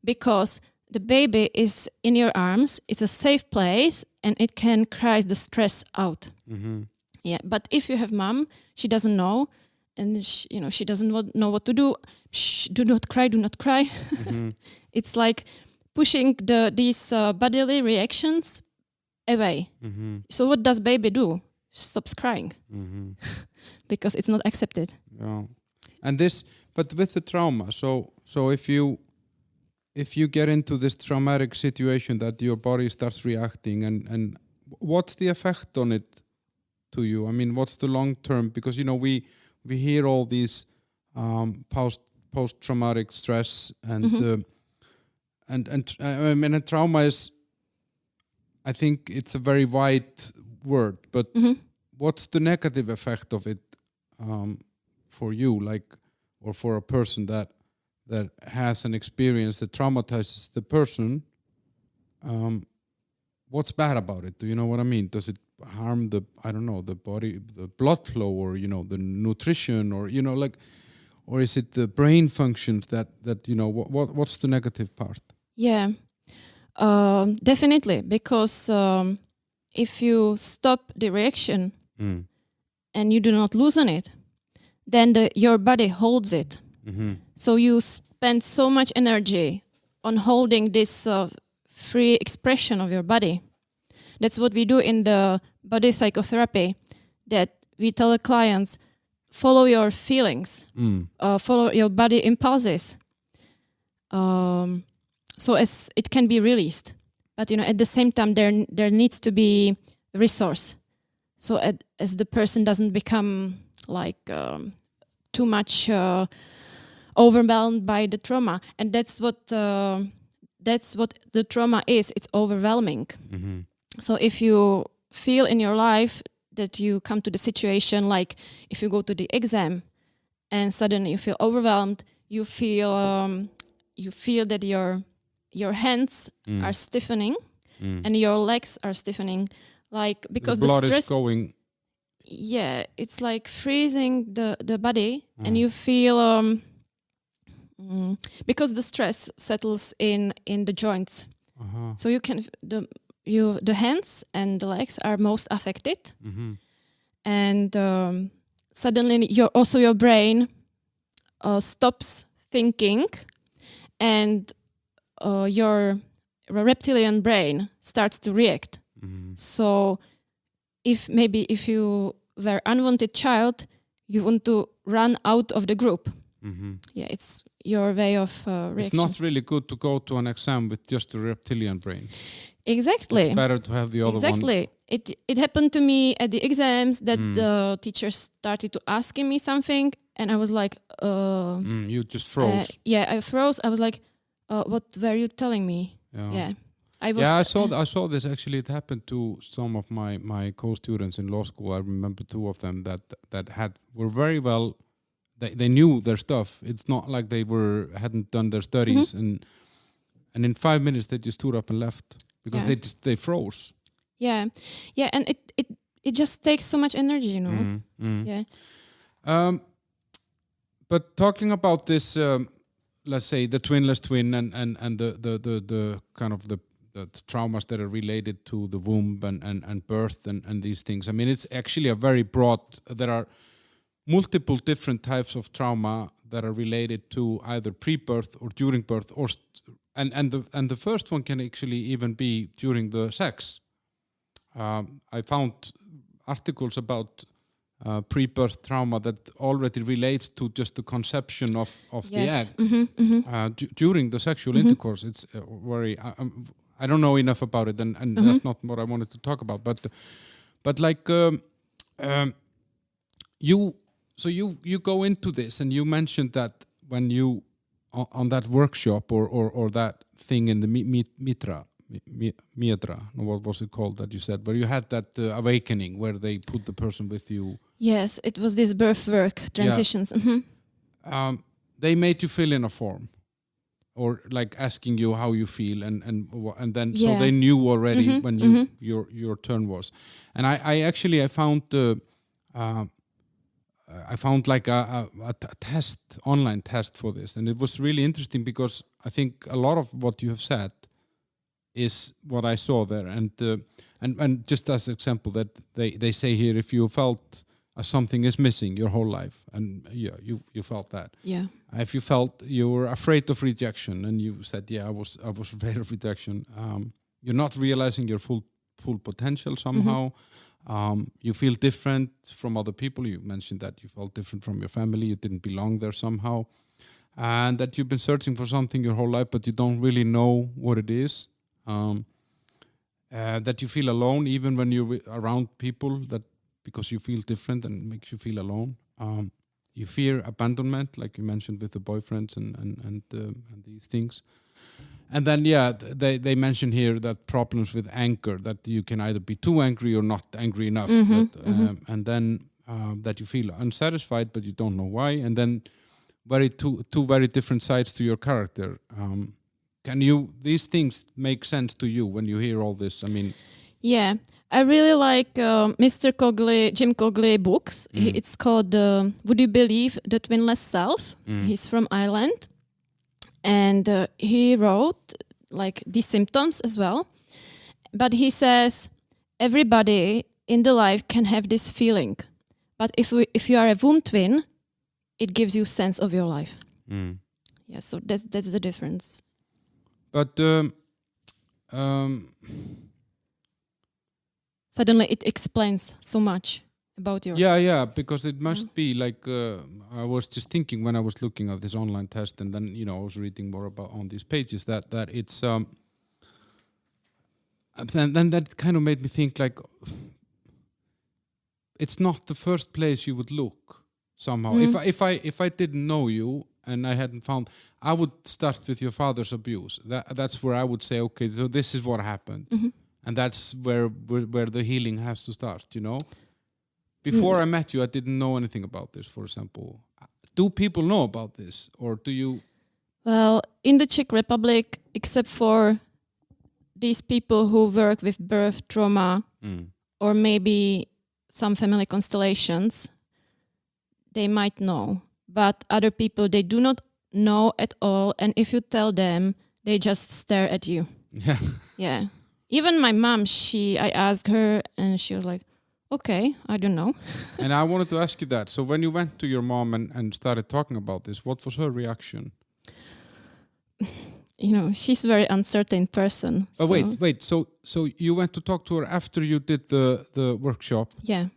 because the baby is in your arms. It's a safe place, and it can cry the stress out. Yeah, but if you have mom, she doesn't know, and she doesn't know what to do. Shh, do not cry. It's like pushing these bodily reactions away. So what does baby do? Stops crying because it's not accepted. Yeah, and this, but with the trauma. So if you get into this traumatic situation that your body starts reacting, and what's the effect on it to you? I mean, what's the long term? Because we hear all these post traumatic stress and I mean, a trauma is. I think it's a very wide word, but what's the negative effect of it for you, like, or for a person that has an experience that traumatizes the person? What's bad about it? Do you know what I mean? Does it harm the body, the blood flow, or the nutrition, or like, or is it the brain functions that what's the negative part? Yeah. Definitely, because if you stop the reaction and you do not loosen it, then your body holds it. So you spend so much energy on holding this free expression of your body. That's what we do in the body psychotherapy, that we tell the clients, follow your feelings, follow your body impulses. So as it can be released, but at the same time there needs to be resource. So as the person doesn't become like too much overwhelmed by the trauma, and that's what the trauma is. It's overwhelming. So if you feel in your life that you come to the situation, like if you go to the exam and suddenly you feel overwhelmed, you feel that your hands are stiffening and your legs are stiffening, like because the blood the stress is going. Yeah, it's like freezing the body, and you feel because the stress settles in the joints. So you can the hands and the legs are most affected, and suddenly your brain stops thinking, and your reptilian brain starts to react. So if you were unwanted child, you want to run out of the group. Yeah, it's your way of reaction. It's not really good to go to an exam with just the reptilian brain. Exactly. It's better to have the other one. Exactly. It happened to me at the exams that the teachers started to asking me something, and I was like, you just froze. Yeah, I froze. I was like, what were you telling me? Yeah. I saw this actually. It happened to some of my co-students in law school. I remember two of them that were very well. They knew their stuff. It's not like they hadn't done their studies, and in 5 minutes they just stood up and left because they froze. Yeah, and it just takes so much energy, Yeah. But talking about this, let's say the twinless twin and the kind of the traumas that are related to the womb and birth and these things. I mean, it's actually a very broad. There are multiple different types of trauma that are related to either pre-birth or during birth, and the first one can actually even be during the sex. I found articles about pre-birth trauma that already relates to just the conception of the egg during the sexual intercourse. It's very. I don't know enough about it, and that's not what I wanted to talk about. But like you go into this, and you mentioned that when you on that workshop or that thing in the Mitra, what was it called that you said, where you had that awakening where they put the person with you. Yes, it was this birth work transitions. Yeah. They made you fill in a form, or like asking you how you feel, and then so they knew already when your turn was. And I actually found like a online test for this, and it was really interesting because I think a lot of what you have said is what I saw there, and just as example that they say here, if you felt something is missing your whole life, and you felt that. Yeah. If you felt you were afraid of rejection, and you said, I was afraid of rejection. You're not realizing your full potential somehow. You feel different from other people. You mentioned that you felt different from your family. You didn't belong there somehow, and that you've been searching for something your whole life, but you don't really know what it is. That you feel alone even when you're around people, that because you feel different and it makes you feel alone. You fear abandonment, like you mentioned with the boyfriends and these things. And then, they mention here that problems with anger, that you can either be too angry or not angry enough. And then that you feel unsatisfied, but you don't know why. And then two very different sides to your character. These things make sense to you when you hear all this? I mean... Yeah, I really like Jim Cogley books. It's called Would You Believe the Twinless Self? He's from Ireland. And he wrote like these symptoms as well. But he says everybody in the life can have this feeling. But if you are a womb twin, it gives you sense of your life. Yeah, so that's the difference. But suddenly it explains so much about yours. Yeah, because it must be like I was just thinking when I was looking at this online test, and then I was reading more about on these pages that it's then that kind of made me think like it's not the first place you would look somehow. If I didn't know you and I hadn't found, I would start with your father's abuse. That's where I would say, okay, so this is what happened, and that's where the healing has to start. Before I met you, I didn't know anything about this, for example. Do people know about this, or do you? Well, in the Czech Republic, except for these people who work with birth trauma, or maybe some family constellations, they might know. But other people, they do not know at all. And if you tell them, they just stare at you. Yeah. Even my mom, I asked her, and she was like, okay, I don't know. And I wanted to ask you that. So when you went to your mom and started talking about this, what was her reaction? She's a very uncertain person. But wait. So you went to talk to her after you did the workshop? Yeah.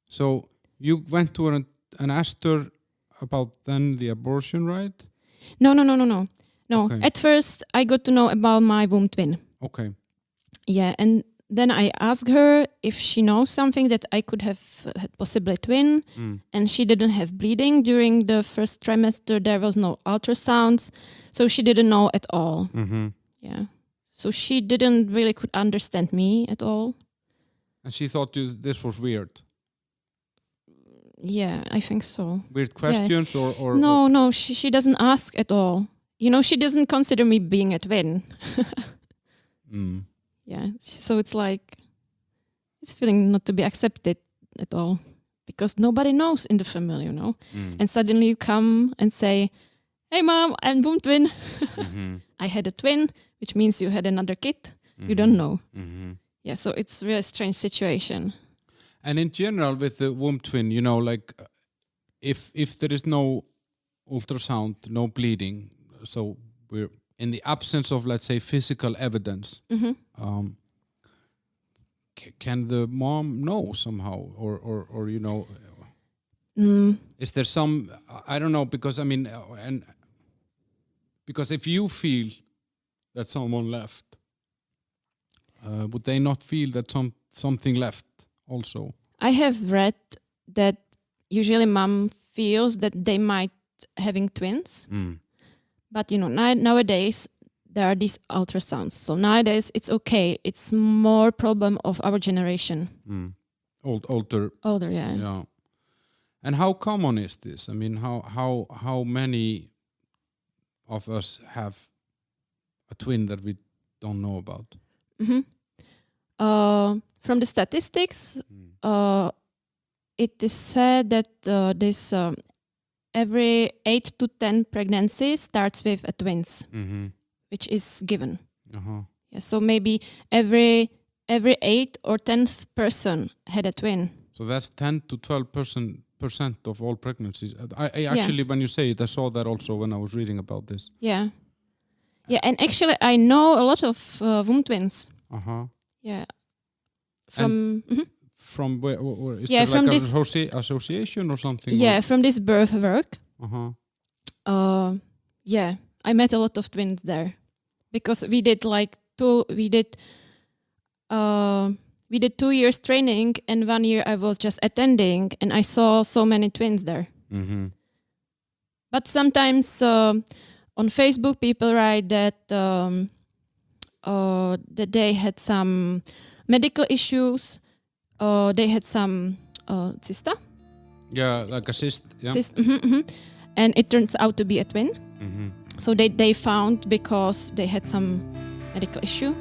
So you went to her and asked her about then the abortion, right? No. Okay. At first, I got to know about my womb twin. Okay. Yeah, and then I asked her if she knows something that I could have had possibly twin, and she didn't have bleeding during the first trimester. There was no ultrasounds, so she didn't know at all. Yeah, so she didn't really could understand me at all. And she thought this was weird. Yeah, I think so. Weird questions, or no, she doesn't ask at all. She doesn't consider me being a twin. Yeah, so it's like, it's feeling not to be accepted at all because nobody knows in the family, And suddenly you come and say, hey mom, I'm womb twin. I had a twin, which means you had another kid. You don't know. Yeah, so it's a really strange situation. And in general with the womb twin, like if there is no ultrasound, no bleeding, so we're in the absence of, let's say, physical evidence, can the mom know somehow, or is there some? I don't know, because I mean, and because if you feel that someone left, would they not feel that something left also? I have read that usually mom feels that they might having twins. But nowadays there are these ultrasounds. So nowadays it's okay. It's more problem of our generation. Older, yeah. Yeah. And how common is this? I mean, how many of us have a twin that we don't know about? From the statistics, it is said that this. Every 8 to 10 pregnancies starts with a twins, which is given. Yeah, so maybe every 8th or 10th person had a twin. So that's 10 to 12% of all pregnancies. I actually, when you say it, I saw that also when I was reading about this. Yeah, and actually I know a lot of womb twins. Yeah, From where is there from like this association or something? Yeah, from this birth work. Yeah, I met a lot of twins there because we did we did 2 years training, and 1 year I was just attending, and I saw so many twins there. Mm-hmm. But sometimes on Facebook, people write that that they had some medical issues, they had some cysta. Yeah, like a cyst. Yeah. And it turns out to be a twin. Mm-hmm. So they found because they had some medical issue.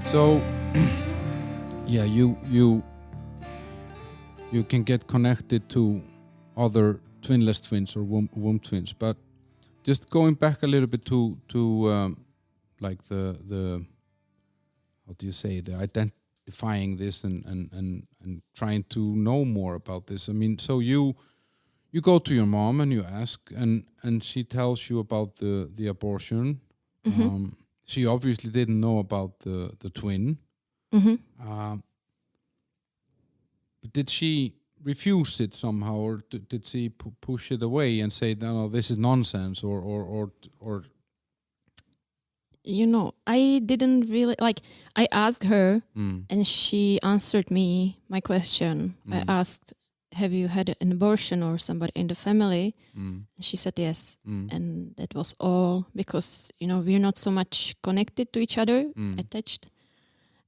So, yeah, you can get connected to other twinless twins or womb twins, but just going back a little bit to like the how do you say, the identifying this and trying to know more about this. I mean, so you go to your mom and you ask, and she tells you about the abortion. She obviously didn't know about the twin. But did she refuse it somehow, or did she push it away and say, no, this is nonsense, or you know, I didn't really I asked her and she answered me my question. I asked, have you had an abortion or somebody in the family? And she said yes. And that was all, because, you know, we're not so much connected to each other, attached.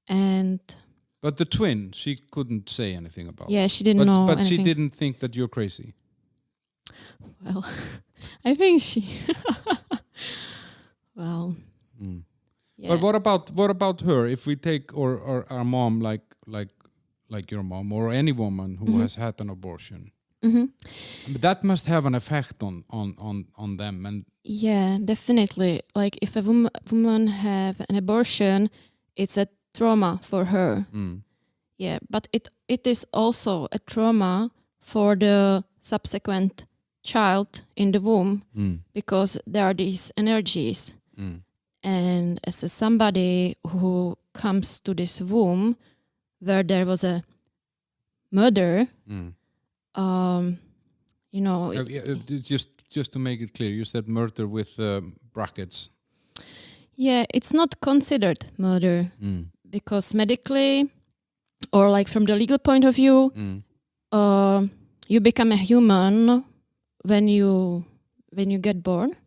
But the twin, she couldn't say anything about. Yeah, she didn't know But anything. she didn't think that you're crazy. Well, I think she... well... Yeah. But what about her? If we take or our mom, like your mom or any woman who has had an abortion, that must have an effect on them. And yeah, definitely. Like if a woman have an abortion, it's a trauma for her. Yeah, but it is also a trauma for the subsequent child in the womb, because there are these energies. And as somebody who comes to this womb where there was a murder, you know... Just to make it clear, you said murder with brackets. Yeah, it's not considered murder because medically, or like from the legal point of view, you become a human when you get born.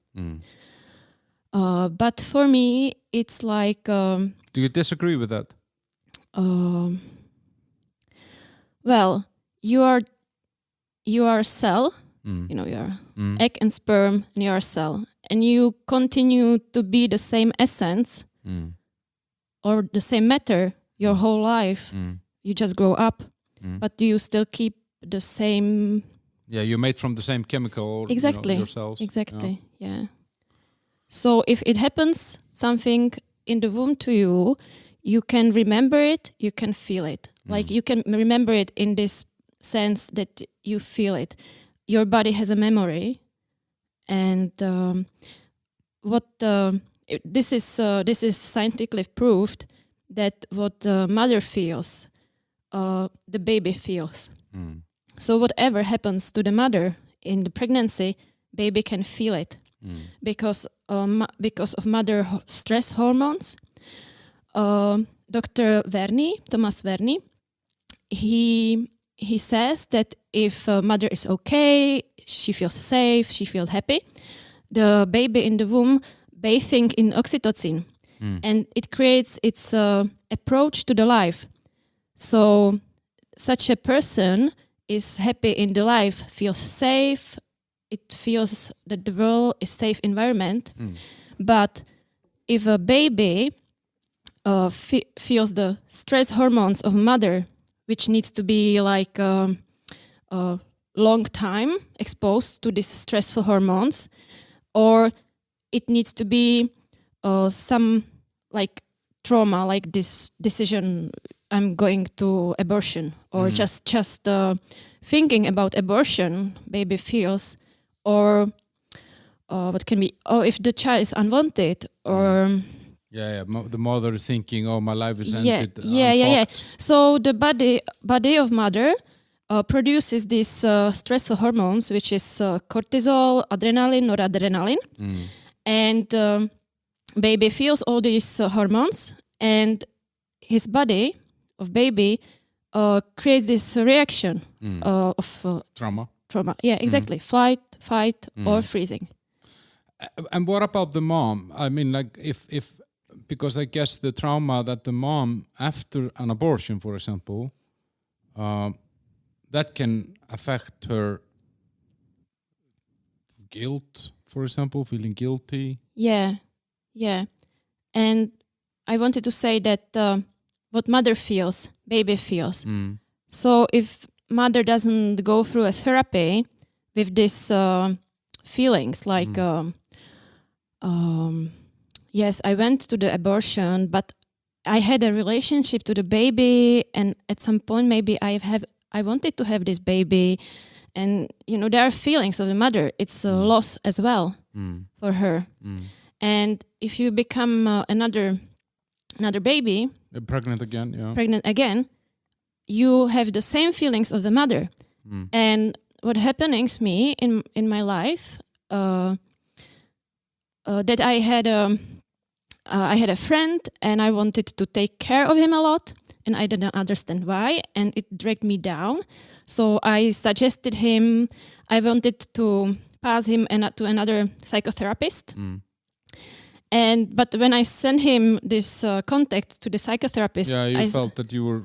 But for me, it's like... do you disagree with that? Well, you are a cell, you know, you are egg and sperm, and you are a cell. And you continue to be the same essence or the same matter your whole life. You just grow up, but you still keep the same... Yeah, you're made from the same chemical. Exactly. You know, your cells. Exactly, yeah. So if it happens, something in the womb to you, you can remember it, you can feel it. Like you can remember it in this sense that you feel it. Your body has a memory. And this is scientifically proved that what the mother feels, the baby feels. So whatever happens to the mother in the pregnancy, baby can feel it. Because of mother stress hormones. Dr. Thomas Verny, he says that if mother is okay, she feels safe, she feels happy, the baby in the womb bathing in oxytocin, and it creates its approach to the life. So such a person is happy in the life, feels safe. It feels that the world is safe environment. But if a baby feels the stress hormones of mother, which needs to be like a long time exposed to these stressful hormones, or it needs to be some like trauma, like this decision, I'm going to abortion, or just thinking about abortion, baby feels. Or what can be? Oh, if the child is unwanted, or the mother is thinking, "Oh, my life is ended." Yeah. So the body of mother produces these stress hormones, which is cortisol, adrenaline, noradrenaline, and baby feels all these hormones, and his body of baby creates this reaction of Trauma. Yeah, exactly. Flight, fight, or freezing. And what about the mom? I mean, like if because I guess the trauma that the mom after an abortion, for example, that can affect her guilt, for example, feeling guilty. Yeah. And I wanted to say that what mother feels, baby feels. So if mother doesn't go through a therapy with these feelings, like yes, I went to the abortion, but I had a relationship to the baby, and at some point maybe I wanted to have this baby, and there are feelings of the mother. It's a loss as well for her. And if you become another baby, pregnant again, you have the same feelings of the mother. And what happened to me in my life, that I had a friend, and I wanted to take care of him a lot, and I didn't understand why, and it dragged me down. So I suggested him. I wanted to pass him to another psychotherapist. But when I sent him this contact to the psychotherapist, I felt that you were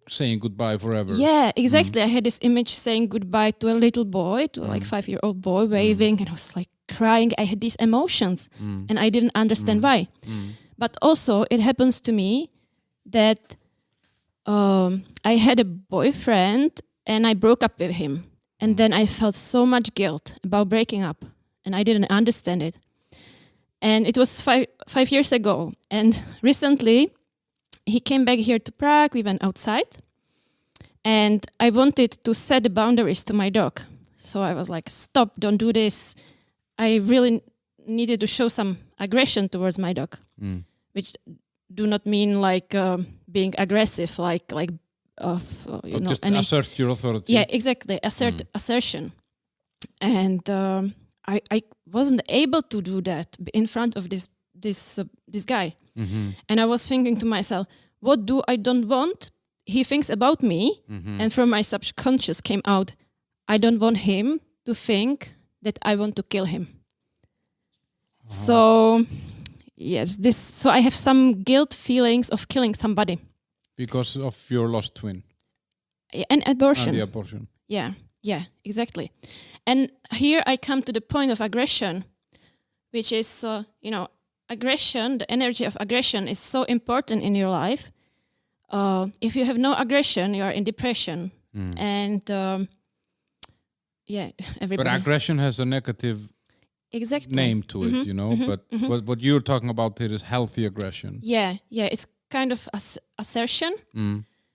saying goodbye forever. Yeah, exactly. I had this image saying goodbye to a little boy, to like 5-year-old boy waving, and I was like crying. I had these emotions, and I didn't understand why. But also, it happens to me that I had a boyfriend, and I broke up with him, and then I felt so much guilt about breaking up, and I didn't understand it. And it was 5 years ago. And recently, he came back here to Prague. We went outside. And I wanted to set the boundaries to my dog. So I was like, stop, don't do this. I really needed to show some aggression towards my dog, which do not mean like being aggressive, just assert your authority. Yeah, exactly. Assertion. And I wasn't able to do that in front of this guy. And I was thinking to myself, what do I don't want he thinks about me? And from my subconscious came out, I don't want him to think that I want to kill him. So yes, so I have some guilt feelings of killing somebody because of your lost twin. And abortion. And the abortion. Yeah, exactly. And here I come to the point of aggression, which is, aggression, the energy of aggression is so important in your life. If you have no aggression, you are in depression. And everybody. But aggression has a negative name to it, but what you're talking about here is healthy aggression. Yeah, it's kind of assertion.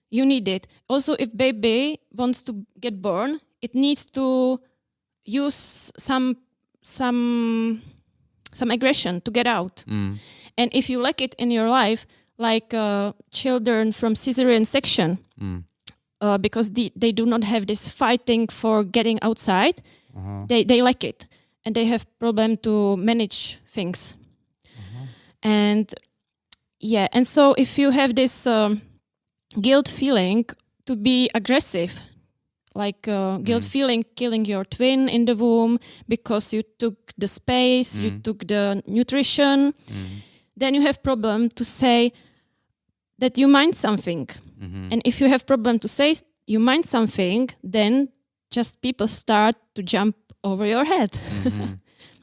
You need it. Also, if baby wants to get born, it needs to use some aggression to get out. And if you lack it in your life, like children from cesarean section, because they do not have this fighting for getting outside, they lack it, and they have problem to manage things. And so if you have this guilt feeling to be aggressive, like guilt feeling killing your twin in the womb because you took the space, you took the nutrition, then you have problem to say that you mind something. And if you have problem to say you mind something, then just people start to jump over your head.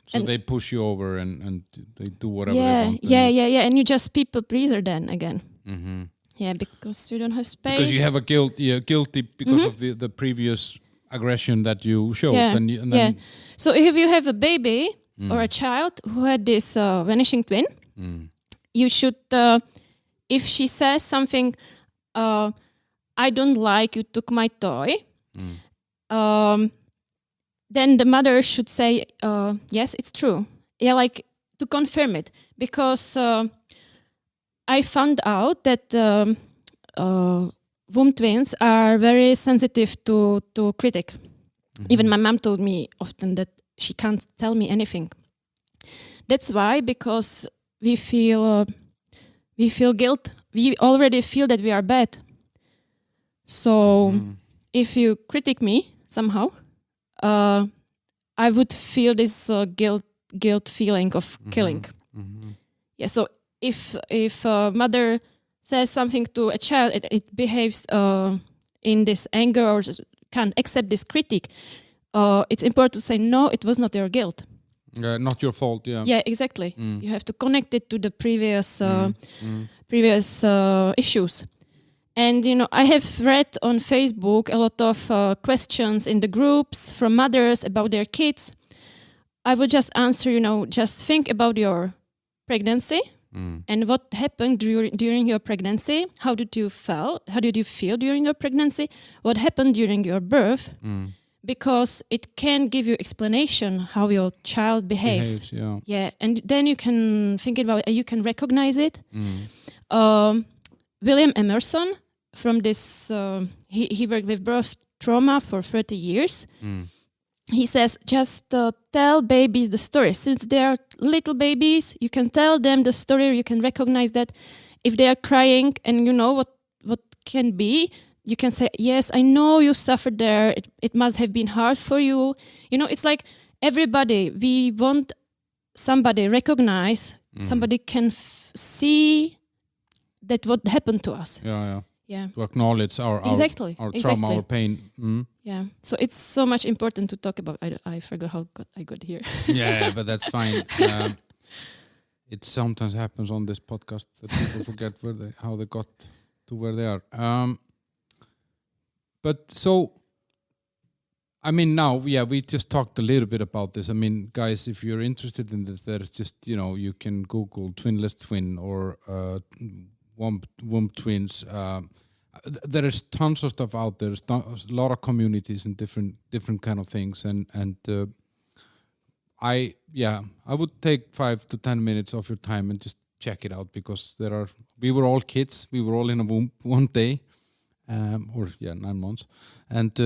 So they push you over and they do whatever they want. Yeah. And you just people pleaser then again. Yeah, because you don't have space. Because you have a guilty because of the previous aggression that you showed. Yeah. So if you have a baby or a child who had this vanishing twin, you should, if she says something, I don't like you took my toy, then the mother should say, yes, it's true. Yeah, like to confirm it. Because I found out that womb twins are very sensitive to critic. Even my mom told me often that she can't tell me anything. That's why, because we feel we feel guilt. We already feel that we are bad. So if you critique me somehow, I would feel this guilt feeling of killing. Yeah. So if a mother says something to a child, it behaves in this anger or can't accept this critique, it's important to say, no, it was not your guilt. Not your fault. Yeah. Yeah, exactly. You have to connect it to the previous issues. And, I have read on Facebook a lot of questions in the groups from mothers about their kids. I would just answer, just think about your pregnancy and what happened during your pregnancy. How did you feel? How did you feel during your pregnancy? What happened during your birth? Because it can give you explanation how your child behaves. Yeah, and then you can think about it, you can recognize it. William Emerson, from this, he worked with birth trauma for 30 years. He says, just tell babies the story. Since they are little babies, you can tell them the story, you can recognize that. If they are crying and you know what can be, you can say, yes, I know you suffered there. It must have been hard for you. It's like everybody, we want somebody recognize, somebody can see that what happened to us. Yeah. To acknowledge our trauma, our pain. Yeah. So it's so much important to talk about. I forgot how I got here. Yeah, but that's fine. It sometimes happens on this podcast that people forget how they got to where they are. But so, I mean, now, we just talked a little bit about this. I mean, guys, if you're interested in this, there's just, you can Google Twinless twin or womb twins. There is tons of stuff out there. There's a lot of communities and different kind of things. And I would take 5 to 10 minutes of your time and just check it out, because we were all kids. We were all in a womb one day. 9 months, and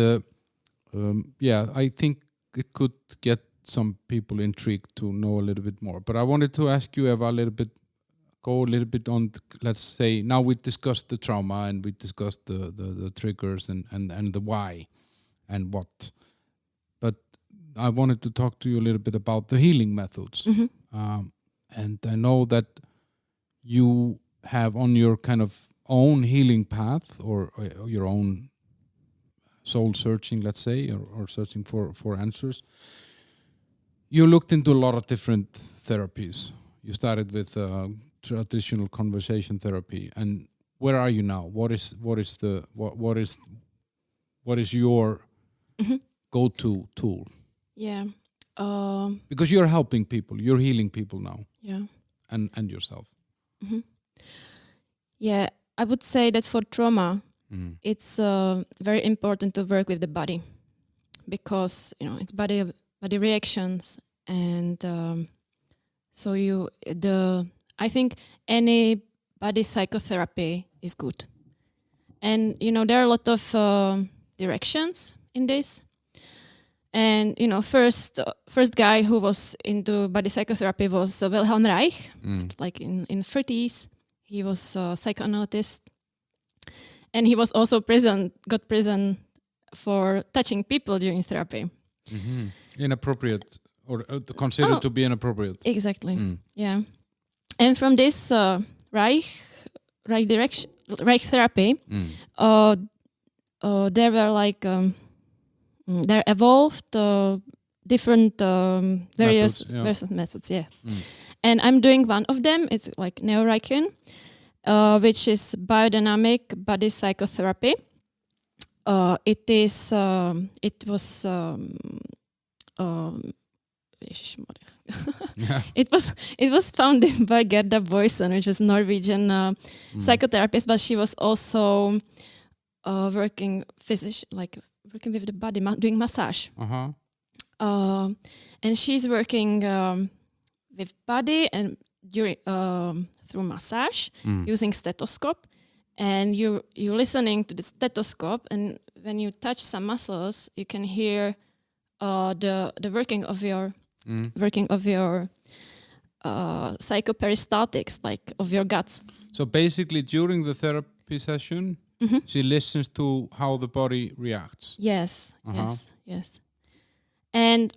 I think it could get some people intrigued to know a little bit more. But I wanted to ask you, Eva, go a little bit on. Let's say now we discussed the trauma and we discussed the triggers and the why and what. But I wanted to talk to you a little bit about the healing methods, and I know that you have on your kind of own healing path or your own soul searching, let's say, or searching for answers. You looked into a lot of different therapies. You started with traditional conversation therapy, and where are you now? What is your go-to tool? Yeah, because you're helping people, you're healing people now. Yeah, and yourself. Yeah. I would say that for trauma, it's very important to work with the body, because it's body reactions, and I think any body psychotherapy is good, and there are a lot of directions in this, and first guy who was into body psychotherapy was Wilhelm Reich, like in 30s. He was a psychoanalyst, and he was also got prison for touching people during therapy. Inappropriate, or considered to be inappropriate. Exactly. Yeah. And from this Reich therapy, there were like there evolved different various methods. Yeah. And I'm doing one of them. It's like Neo-Reichian, which is biodynamic body psychotherapy. It was founded by Gerda Boysen, which was Norwegian psychotherapist, but she was also working with the body, doing massage. And she's working with body and during through massage using stethoscope, and you're listening to the stethoscope, and when you touch some muscles, you can hear the working of your psychoperistaltics, like of your guts. So basically, during the therapy session, she listens to how the body reacts. Yes, yes. And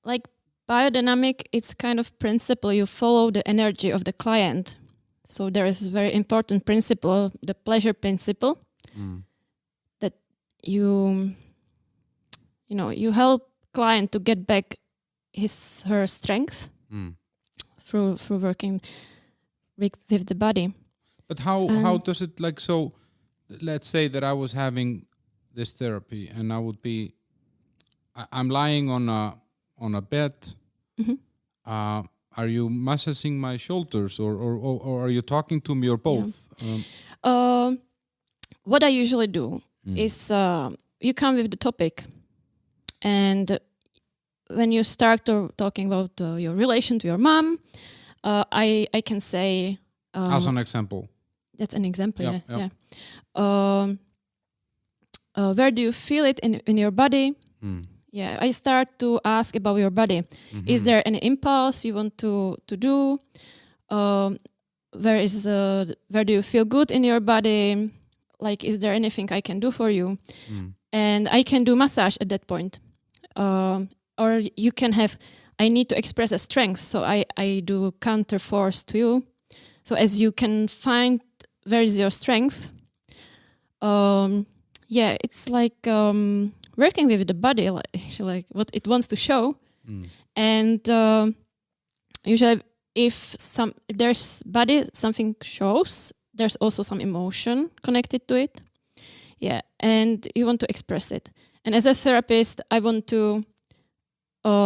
like biodynamic, it's kind of principle. You follow the energy of the client. So there is a very important principle, the pleasure principle, that you help client to get back her strength through working with the body. But how does it, like, so let's say that I was having this therapy and I would be, I'm lying on a bed. Are you massaging my shoulders or are you talking to me or both? Yeah. What I usually do is you come with the topic, and when you start talking about your relation to your mom, I can say as an example. That's an example. Yeah. Where do you feel it in your body? Yeah, I start to ask about your body. Is there an impulse you want to do? Where do you feel good in your body? Like, is there anything I can do for you? And I can do massage at that point. Or you can have, I need to express a strength, so I do counter force to you. So as you can find where is your strength, it's like working with the body, like what it wants to show. And usually if there's body, something shows, there's also some emotion connected to it. Yeah, and you want to express it. And as a therapist, I want to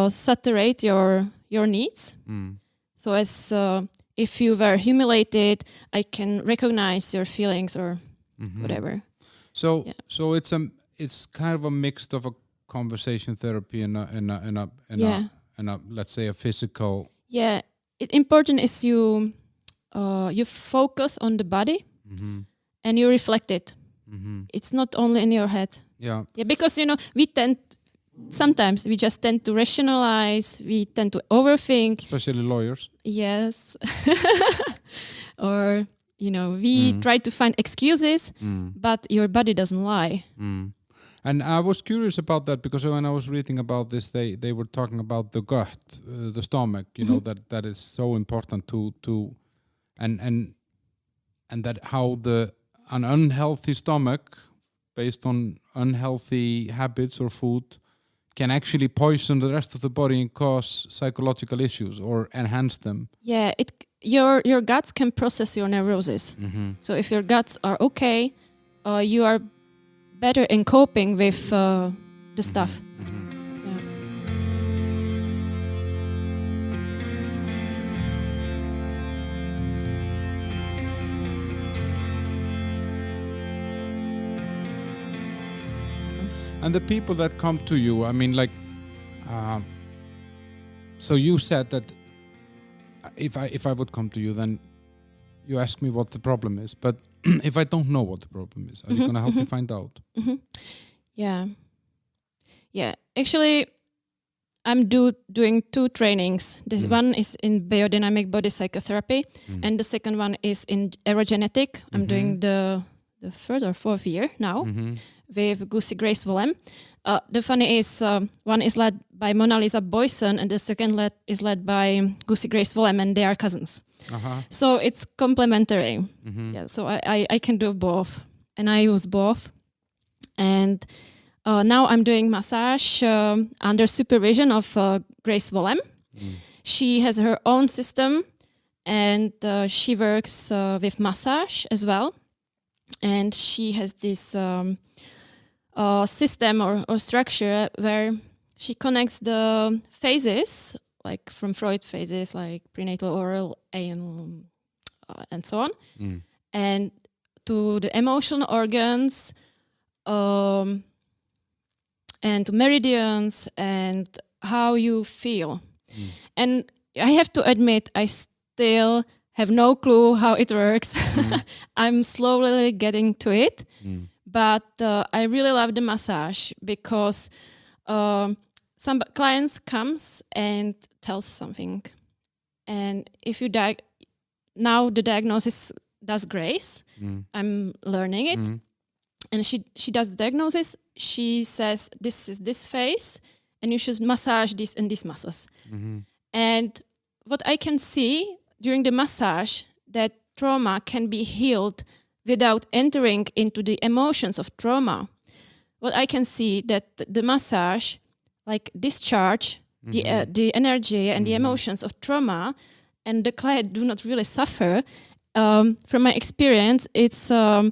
saturate your needs. So as if you were humiliated, I can recognize your feelings or whatever. So it's kind of a mix of a conversation therapy and a let's say a physical. Yeah, important is you focus on the body and you reflect it. It's not only in your head. Yeah, because sometimes we just tend to rationalize, we tend to overthink. Especially lawyers. Yes. Or, we try to find excuses, but your body doesn't lie. And I was curious about that because when I was reading about this, they were talking about the gut, the stomach, that is so important to and that how an unhealthy stomach based on unhealthy habits or food can actually poison the rest of the body and cause psychological issues or enhance them. Yeah, your guts can process your neurosis. So if your guts are okay, you are better in coping with the stuff. Yeah. And the people that come to you, I mean, like, so you said that if I would come to you, then you ask me what the problem is. But if I don't know what the problem is, are you going to help me find out? Yeah. Actually, I'm doing 2 trainings. This one is in biodynamic body psychotherapy, and the second one is in aerogenetic. I'm doing the 3rd or 4th year now with Gussie Grace Willem. The funny is, one is led by Mona Lisa Boyson, and the second is led by Gussie Grace Willem, and they are cousins. So it's complementary. Yeah, so I can do both, and I use both. And now I'm doing massage under supervision of Grace Willem. She has her own system, and she works with massage as well. And she has this system or structure where she connects the phases, like from Freud phases, like prenatal, oral, anal, and so on, and to the emotional organs, and to meridians, and how you feel. And I have to admit, I still have no clue how it works. I'm slowly getting to it. But I really love the massage because some clients comes and tells something. and if you now the diagnosis does Grace. I'm learning it, and she does the diagnosis. She says this is this phase, and you should massage this and these muscles. And what I can see during the massage, that trauma can be healed without entering into the emotions of trauma. What I can see that the massage, like discharge the energy and the emotions of trauma, and the client do not really suffer. From my experience, it's I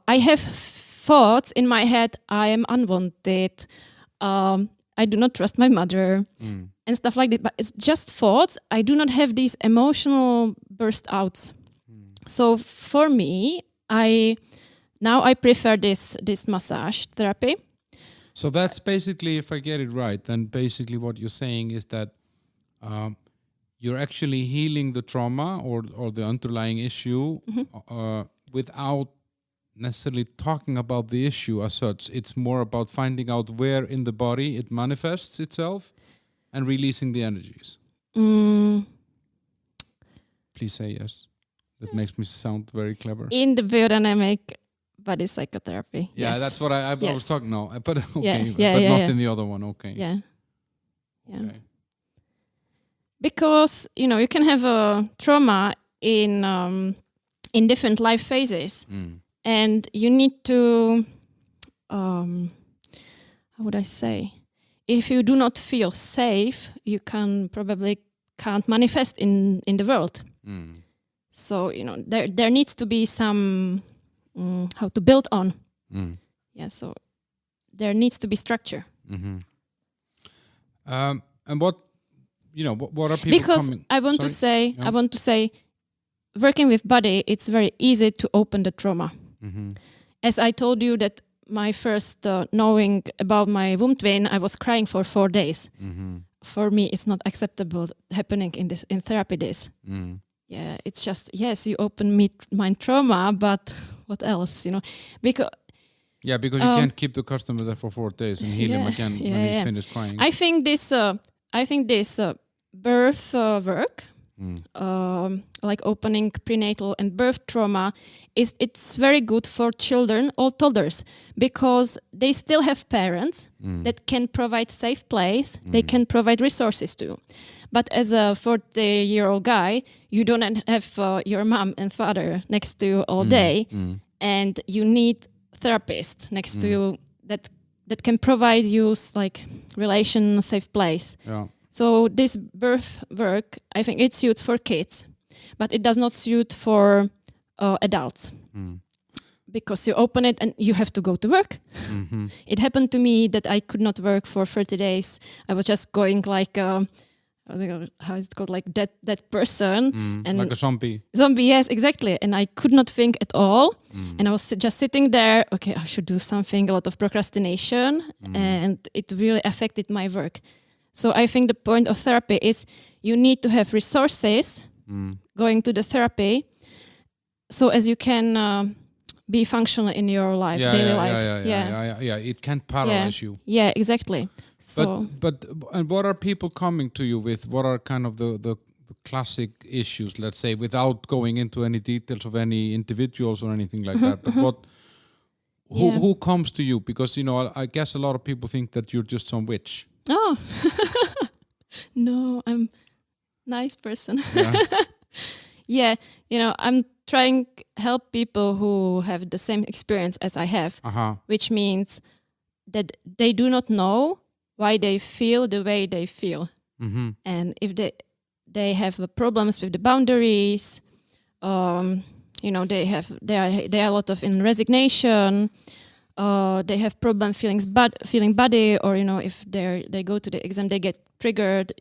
have thoughts in my head. I am unwanted. I do not trust my mother and stuff like that. But it's just thoughts. I do not have these emotional burst outs. So for me, I prefer this massage therapy. So that's basically, if I get it right, then basically what you're saying is that you're actually healing the trauma or the underlying issue without necessarily talking about the issue as such. It's more about finding out where in the body it manifests itself and releasing the energies. Please say yes. That makes me sound very clever. In the biodynamic body psychotherapy. Yeah, yes. that's what I was talking now. But okay, yeah, but not yeah. in the other one. Okay. Yeah. Yeah. Okay. Because you can have a trauma in different life phases, and you need to how would I say? If you do not feel safe, you can't manifest in the world. So there needs to be some how to build on. Yeah, so there needs to be structure. And what are people because coming? I want to say working with body, it's very easy to open the trauma. As I told you that my first knowing about my womb twin, I was crying for 4 days. For me, it's not acceptable happening in therapy days. Yeah, it's just, yes, you open my trauma, but what else, because you can't keep the customer there for 4 days and heal him again when he's finished crying. I think this birth work, like opening prenatal and birth trauma, it's very good for children or toddlers because they still have parents that can provide safe place. They can provide resources too. But as a 40-year-old guy, you don't have your mom and father next to you all day, and you need therapists next to you that can provide you like relation, safe place. Yeah. So this birth work, I think it suits for kids, but it does not suit for adults. Because you open it and you have to go to work. It happened to me that I could not work for 30 days. I was just going like how is it called, like that person, and like a zombie. Yes, exactly. And I could not think at all, and I was just sitting there. Okay, I should do something. A lot of procrastination, and it really affected my work. So I think the point of therapy is you need to have resources going to the therapy, so as you can be functional in your life, daily life. Yeah. It can't paralyze you. Yeah, exactly. So, but and what are people coming to you with? What are kind of the classic issues? Let's say, without going into any details of any individuals or anything like that. But who comes to you? Because I guess a lot of people think that you're just some witch. Oh, no, I'm nice person. Yeah, I'm trying to help people who have the same experience as I have, which means that they do not know why they feel the way they feel. And if they have problems with the boundaries, they are a lot of in resignation. They have problem feeling body, or if they go to the exam, they get triggered.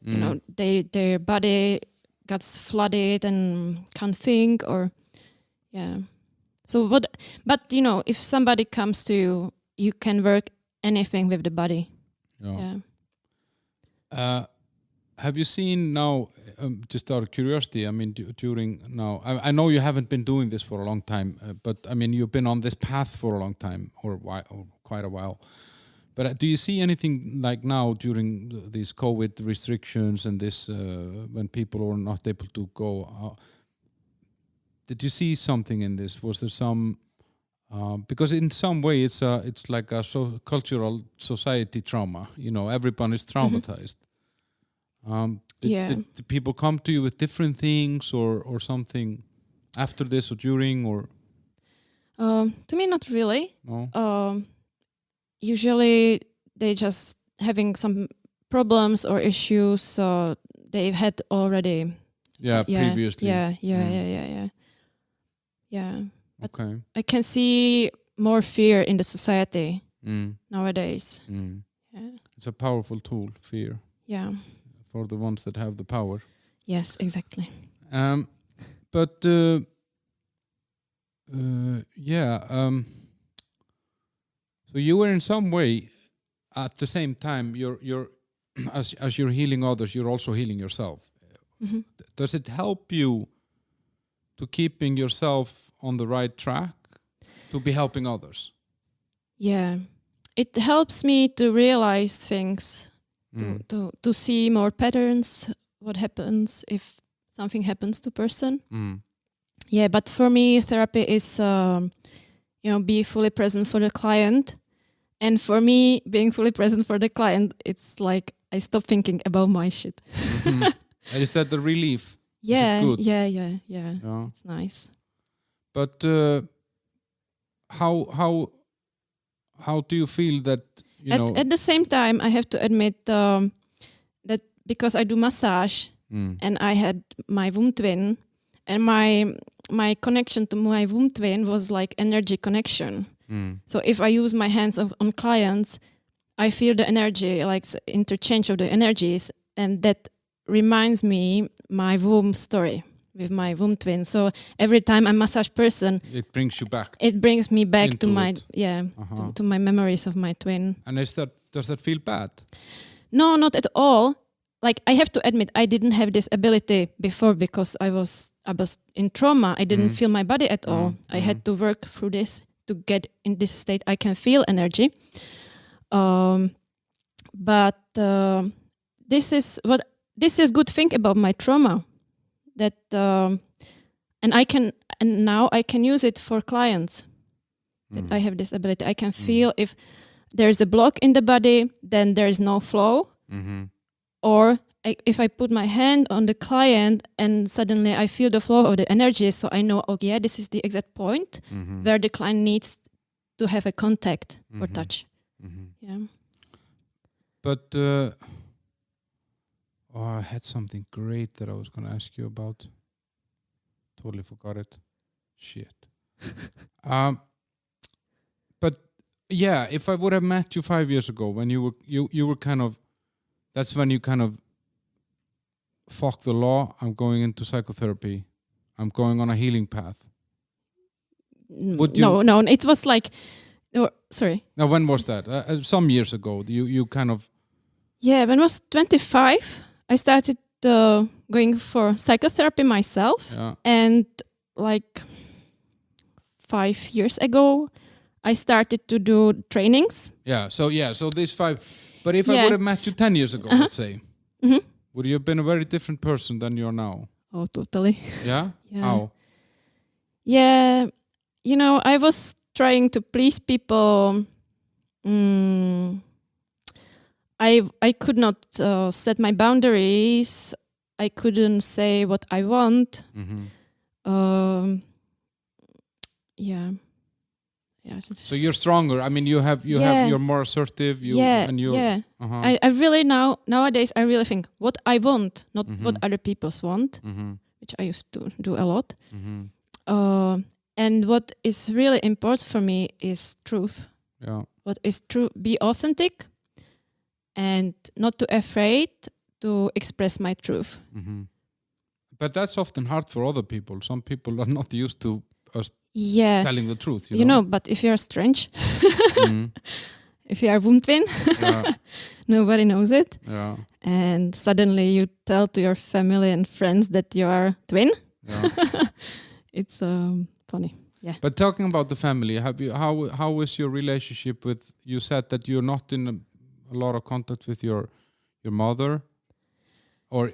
Their body gets flooded and can't think, or So but if somebody comes to you, you can work anything with the body. Have you seen now? Just out of curiosity, I mean, during now, I know you haven't been doing this for a long time, but I mean, you've been on this path for a long time, or quite a while. But do you see anything like now during these COVID restrictions and this when people are not able to go out? Did you see something in this? Was there some because in some way it's like a cultural society trauma. Everyone is traumatized. Did people come to you with different things or something after this or during or? To me, not really. No. Usually they just having some problems or issues they've had already. Previously. Yeah. Okay. I can see more fear in the society nowadays. Yeah. It's a powerful tool, fear. Yeah. For the ones that have the power. Yes, exactly. But so you were in some way at the same time you're as you're healing others, you're also healing yourself. Mm-hmm. Does it help you to keeping yourself on the right track to be helping others? Yeah, it helps me to realize things, to see more patterns, what happens if something happens to person. Yeah, but for me, therapy is, be fully present for the client. And for me, being fully present for the client, it's like I stop thinking about my shit. Mm-hmm. And is that the relief? Yeah, is it good? Yeah. It's nice. But how do you feel that At the same time, I have to admit that because I do massage and I had my womb twin, and my connection to my womb twin was like energy connection. So if I use my hands on clients, I feel the energy, like interchange of the energies, and that reminds me my womb story with my womb twin. So every time I massage person, it brings you back. It brings me back to my it. to my memories of my twin. And does that feel bad? No, not at all. Like I have to admit, I didn't have this ability before because I was in trauma. I didn't feel my body at all. I had to work through this to get in this state. I can feel energy. But this is good thing about my trauma, that and now I can use it for clients. That I have this ability. I can feel if there's a block in the body, then there is no flow. Or if I put my hand on the client and suddenly I feel the flow of the energy, so I know, this is the exact point where the client needs to have a contact or touch. Yeah. But I had something great that I was going to ask you about. Totally forgot it. Shit. But yeah, if I would have met you 5 years ago when you were kind of, that's when you kind of, fuck the law, I'm going into psychotherapy, I'm going on a healing path. Would you? No, it was like, sorry. Now, when was that? Some years ago. You kind of. Yeah, when I was 25, I started going for psychotherapy myself. Yeah. And like 5 years ago, I started to do trainings. So these 5. But if I would have met you 10 years ago, let's say, would you have been a very different person than you are now? Oh, totally. Yeah? How? Yeah, I was trying to please people. I could not set my boundaries. I couldn't say what I want. So you're stronger. I mean, you're more assertive. I really nowadays I really think what I want, not what other people want, which I used to do a lot. And what is really important for me is truth. Yeah. What is true? Be authentic, and not too afraid to express my truth. But that's often hard for other people. Some people are not used to us telling the truth. But if you're strange, if you are womb twin, nobody knows it. Yeah. And suddenly you tell to your family and friends that you are twin. Yeah. It's funny. Yeah. But talking about the family, how is your relationship with? You said that you're not in a lot of contact with your mother, or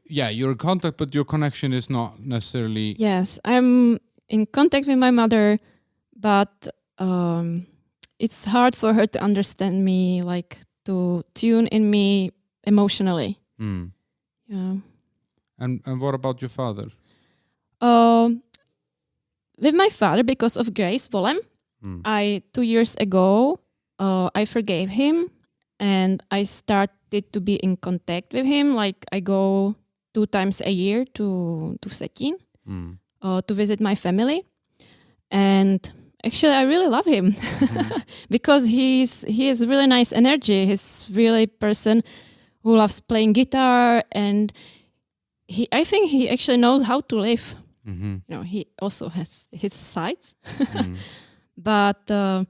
you're in contact, but your connection is not necessarily. Yes, I'm in contact with my mother, but it's hard for her to understand me, like to tune in me emotionally. Mm. Yeah. And what about your father? With my father, because of Grace Bolem, 2 years ago, I forgave him, and I started to be in contact with him. Like I go 2 times a year to Vsetín to visit my family, and actually I really love him because he has really nice energy. He's really person who loves playing guitar, and I think he actually knows how to live. You know, he also has his sides, but I'm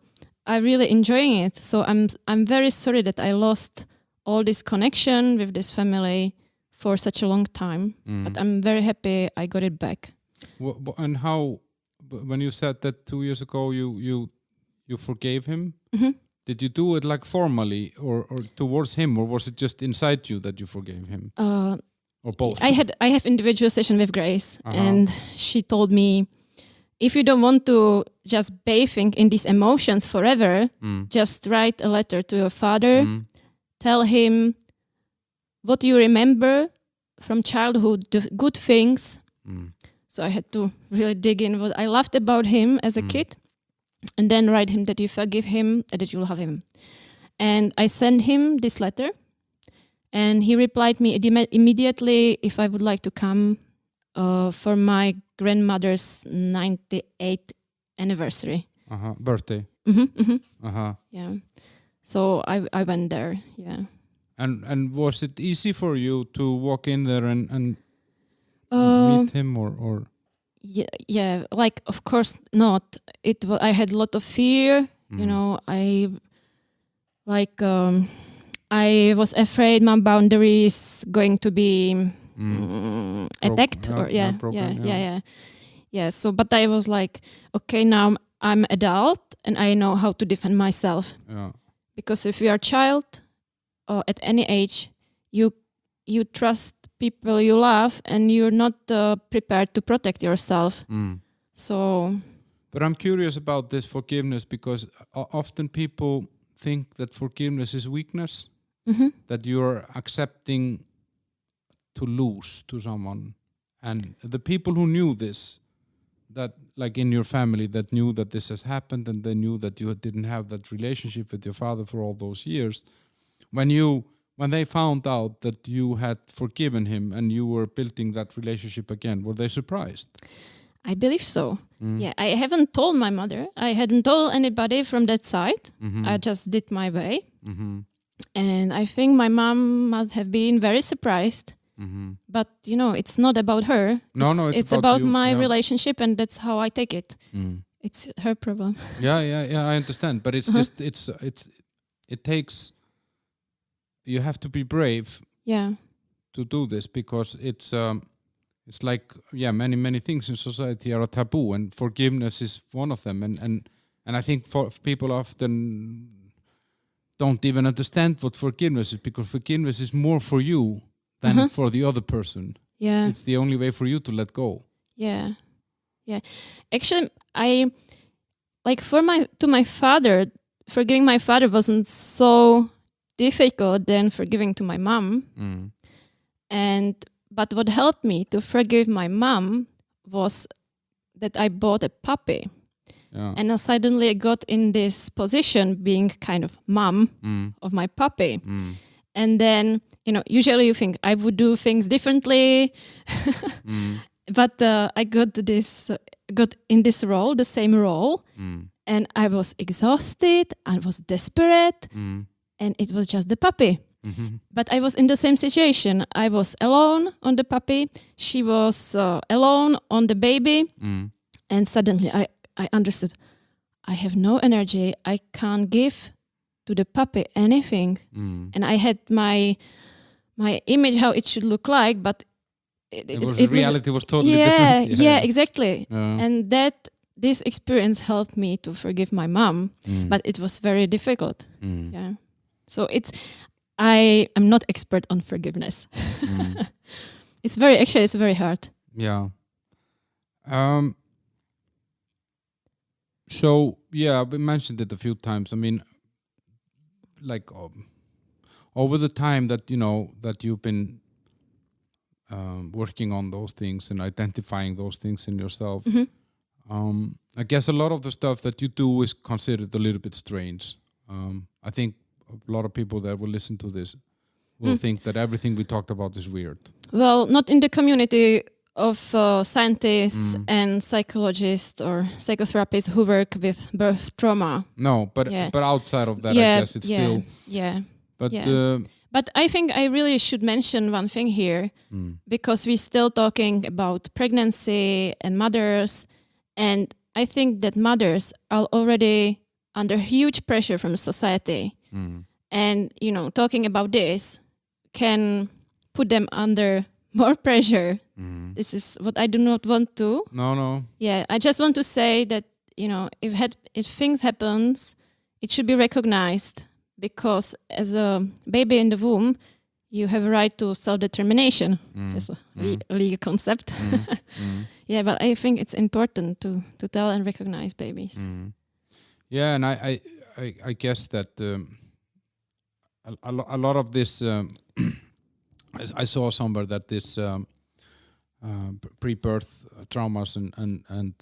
really enjoying it. So I'm very sorry that I lost all this connection with this family for such a long time. But I'm very happy I got it back. And how, when you said that 2 years ago you forgave him, did you do it like formally or towards him, or was it just inside you that you forgave him? Or both? I have individual session with Grace, and she told me, if you don't want to just bathing in these emotions forever, just write a letter to your father, tell him what you remember from childhood, the good things. So I had to really dig in what I loved about him as a kid, and then write him that you forgive him and that you'll have him. And I sent him this letter, and he replied me immediately if I would like to come for my grandmother's 98th anniversary. Birthday. Yeah. So I went there. Yeah. And was it easy for you to walk in there and meet him or? Yeah. Like of course not. I had a lot of fear. You know, I was afraid my boundary is going to be attacked or broken. So, but I was like, okay, now I'm adult and I know how to defend myself. Yeah. Because if you are a child or at any age, you trust people you love and you're not prepared to protect yourself. So. But I'm curious about this forgiveness because often people think that forgiveness is weakness. That you're accepting to lose to someone. And the people who knew this, that like in your family, that knew that this has happened and they knew that you didn't have that relationship with your father for all those years, when they found out that you had forgiven him and you were building that relationship again, were they surprised? I believe so. Yeah, I haven't told my mother. I hadn't told anybody from that side. I just did my way. And I think my mom must have been very surprised. But, you know, it's not about her. It's about my relationship, and that's how I take it. It's her problem. Yeah, I understand. But it's just, it takes, you have to be brave to do this because it's like, many things in society are a taboo, and forgiveness is one of them. And I think for people often don't even understand what forgiveness is, because forgiveness is more for you than for the other person. Yeah. It's the only way for you to let go. Yeah. Actually, to my father, forgiving my father wasn't so difficult than forgiving to my mom. But what helped me to forgive my mom was that I bought a puppy. Yeah. And I suddenly got in this position being kind of mom of my puppy. And then, you know, usually you think I would do things differently. But I got in this role, the same role. And I was exhausted. I was desperate. And it was just the puppy. But I was in the same situation. I was alone on the puppy. She was alone on the baby. And suddenly I understood, I have no energy. I can't give to the puppy anything. And I had my image how it should look like, but reality was totally different. Yeah, exactly. And that this experience helped me to forgive my mom, but it was very difficult. Yeah. So I am not expert on forgiveness. It's very hard. Yeah. So yeah, we mentioned it a few times. I mean, like over the time that that you've been working on those things and identifying those things in yourself, I guess a lot of the stuff that you do is considered a little bit strange. I think a lot of people that will listen to this will think that everything we talked about is weird. Well, not in the community of scientists and psychologists or psychotherapists who work with birth trauma. No, but outside of that, I guess it's still. Yeah. But but I think I really should mention one thing here, because we're still talking about pregnancy and mothers, and I think that mothers are already under huge pressure from society, and talking about this can put them under more pressure. This is what I do not want to. No. Yeah, I just want to say that if things happens, it should be recognized, because as a baby in the womb, you have a right to self-determination. Just a legal concept. Yeah, but I think it's important to tell and recognize babies. Yeah, and I guess that a lot of this. I saw somewhere that this pre-birth traumas and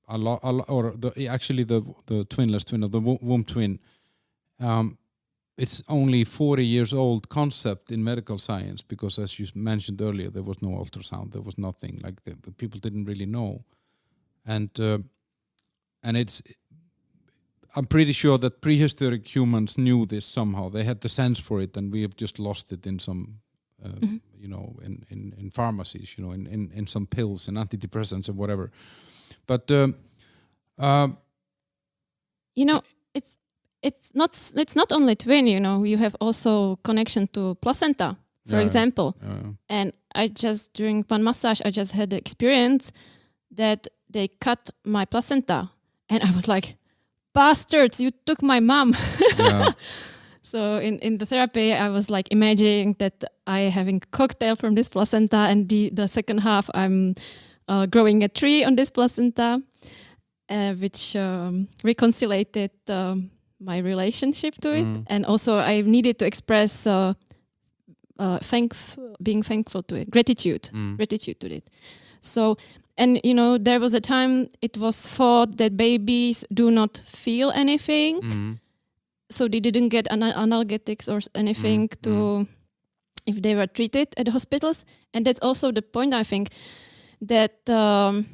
a lot, or actually the twinless twin, or the womb twin, it's only 40 years old concept in medical science, because as you mentioned earlier, there was no ultrasound, there was nothing, like the people didn't really know, and it's. I'm pretty sure that prehistoric humans knew this somehow. They had the sense for it, and we have just lost it in some. In pharmacies, in some pills and antidepressants and whatever. But it's not only twin. You have also connection to placenta, for example. And during one massage, I just had the experience that they cut my placenta, and I was like, bastards! You took my mom. Yeah. So in the therapy, I was like imagining that I having a cocktail from this placenta, and the second half I'm growing a tree on this placenta, which reconciliated my relationship to it. And also I needed to express being thankful to it, gratitude to it. So, and there was a time it was thought that babies do not feel anything. So they didn't get analgesics or anything if they were treated at the hospitals. And that's also the point, I think, that, the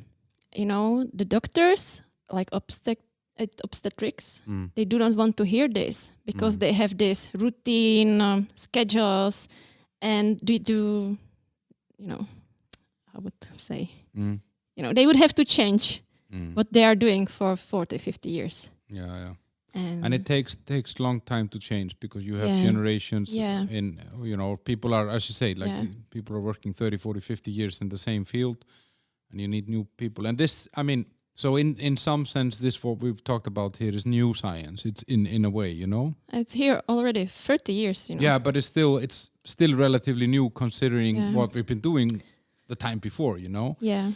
doctors, like obstetrics, they do not want to hear this, because they have this routine schedules, and they do, I would say, they would have to change what they are doing for 40, 50 years. Yeah. And it takes long time to change, because you have generations in, people are, as you say, people are working 30, 40, 50 years in the same field, and you need new people. And this, I mean, so in some sense, this what we've talked about here is new science. It's in a way, It's here already 30 years, Yeah, but it's still relatively new, considering what we've been doing the time before, Yeah.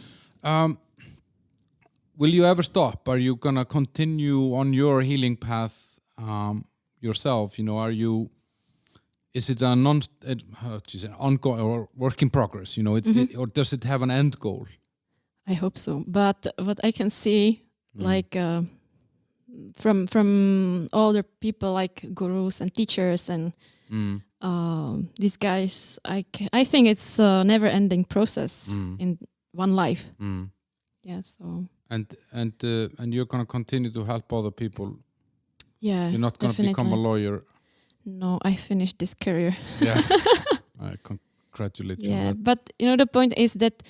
Will you ever stop? Are you gonna continue on your healing path yourself? Is it an ongoing or work in progress? Or does it have an end goal? I hope so. But what I can see, like from older people, like gurus and teachers and these guys, I think it's a never-ending process in one life. Yeah. So. And you're gonna continue to help other people. Yeah, you're not gonna become a lawyer. No, I finished this career. Yeah, I congratulate you. Yeah, but the point is that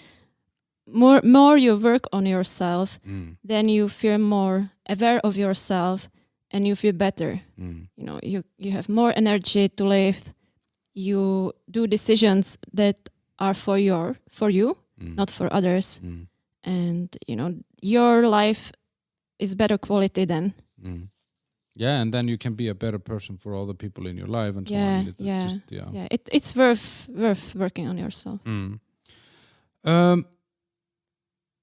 more you work on yourself, then you feel more aware of yourself, and you feel better. You have more energy to live. You do decisions that are for you, not for others. And your life is better quality then. Yeah, and then you can be a better person for all the people in your life and so on. It's worth working on yourself.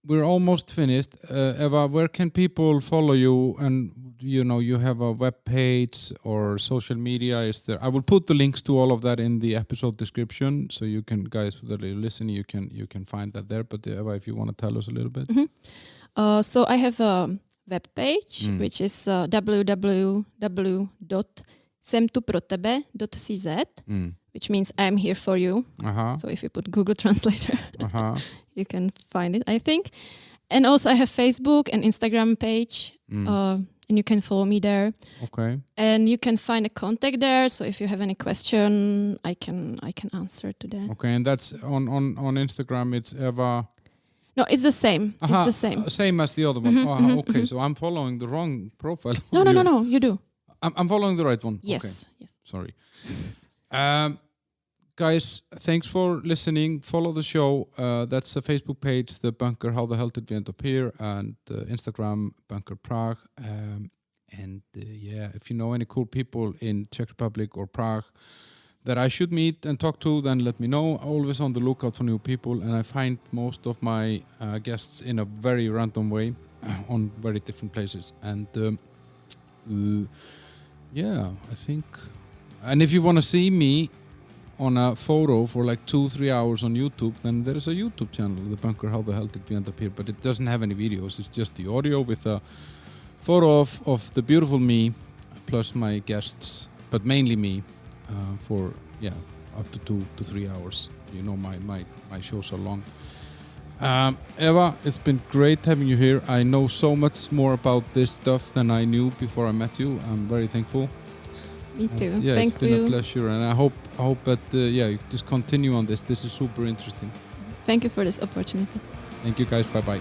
We're almost finished. Eva, where can people follow you? And you have a web page or social media. Is there? I will put the links to all of that in the episode description, so you can, guys, that are listening, you can find that there. But Eva, if you want to tell us a little bit. So I have a web page which is www.semtuprotebe.cz, which means I'm here for you. So if you put Google Translator, you can find it, I think. And also I have Facebook and Instagram page, and you can follow me there. Okay. And you can find a contact there. So if you have any question, I can answer to that. Okay, and that's on Instagram. It's Eva. No, it's the same. It's the same. Same as the other one. Okay, so I'm following the wrong profile. No, you do. I'm following the right one. Yes. Okay. Yes. Sorry. Guys, thanks for listening. Follow the show. That's the Facebook page, the Bunker. How the hell did we end up here? And Instagram, Bunker Prague. If you know any cool people in Czech Republic or Prague that I should meet and talk to, then let me know. Always on the lookout for new people, and I find most of my guests in a very random way on very different places. And I think. And if you want to see me on a photo for like 2-3 hours on YouTube, then there is a YouTube channel, The Bunker. How the hell did we end up here? But it doesn't have any videos. It's just the audio with a photo of the beautiful me plus my guests, but mainly me. For up to 2 to 3 hours. My shows are long. Eva, it's been great having you here. I know so much more about this stuff than I knew before I met you. I'm very thankful. Me too. It's been a pleasure, and I hope that you just continue on this. This is super interesting. Thank you for this opportunity. Thank you, guys. Bye bye.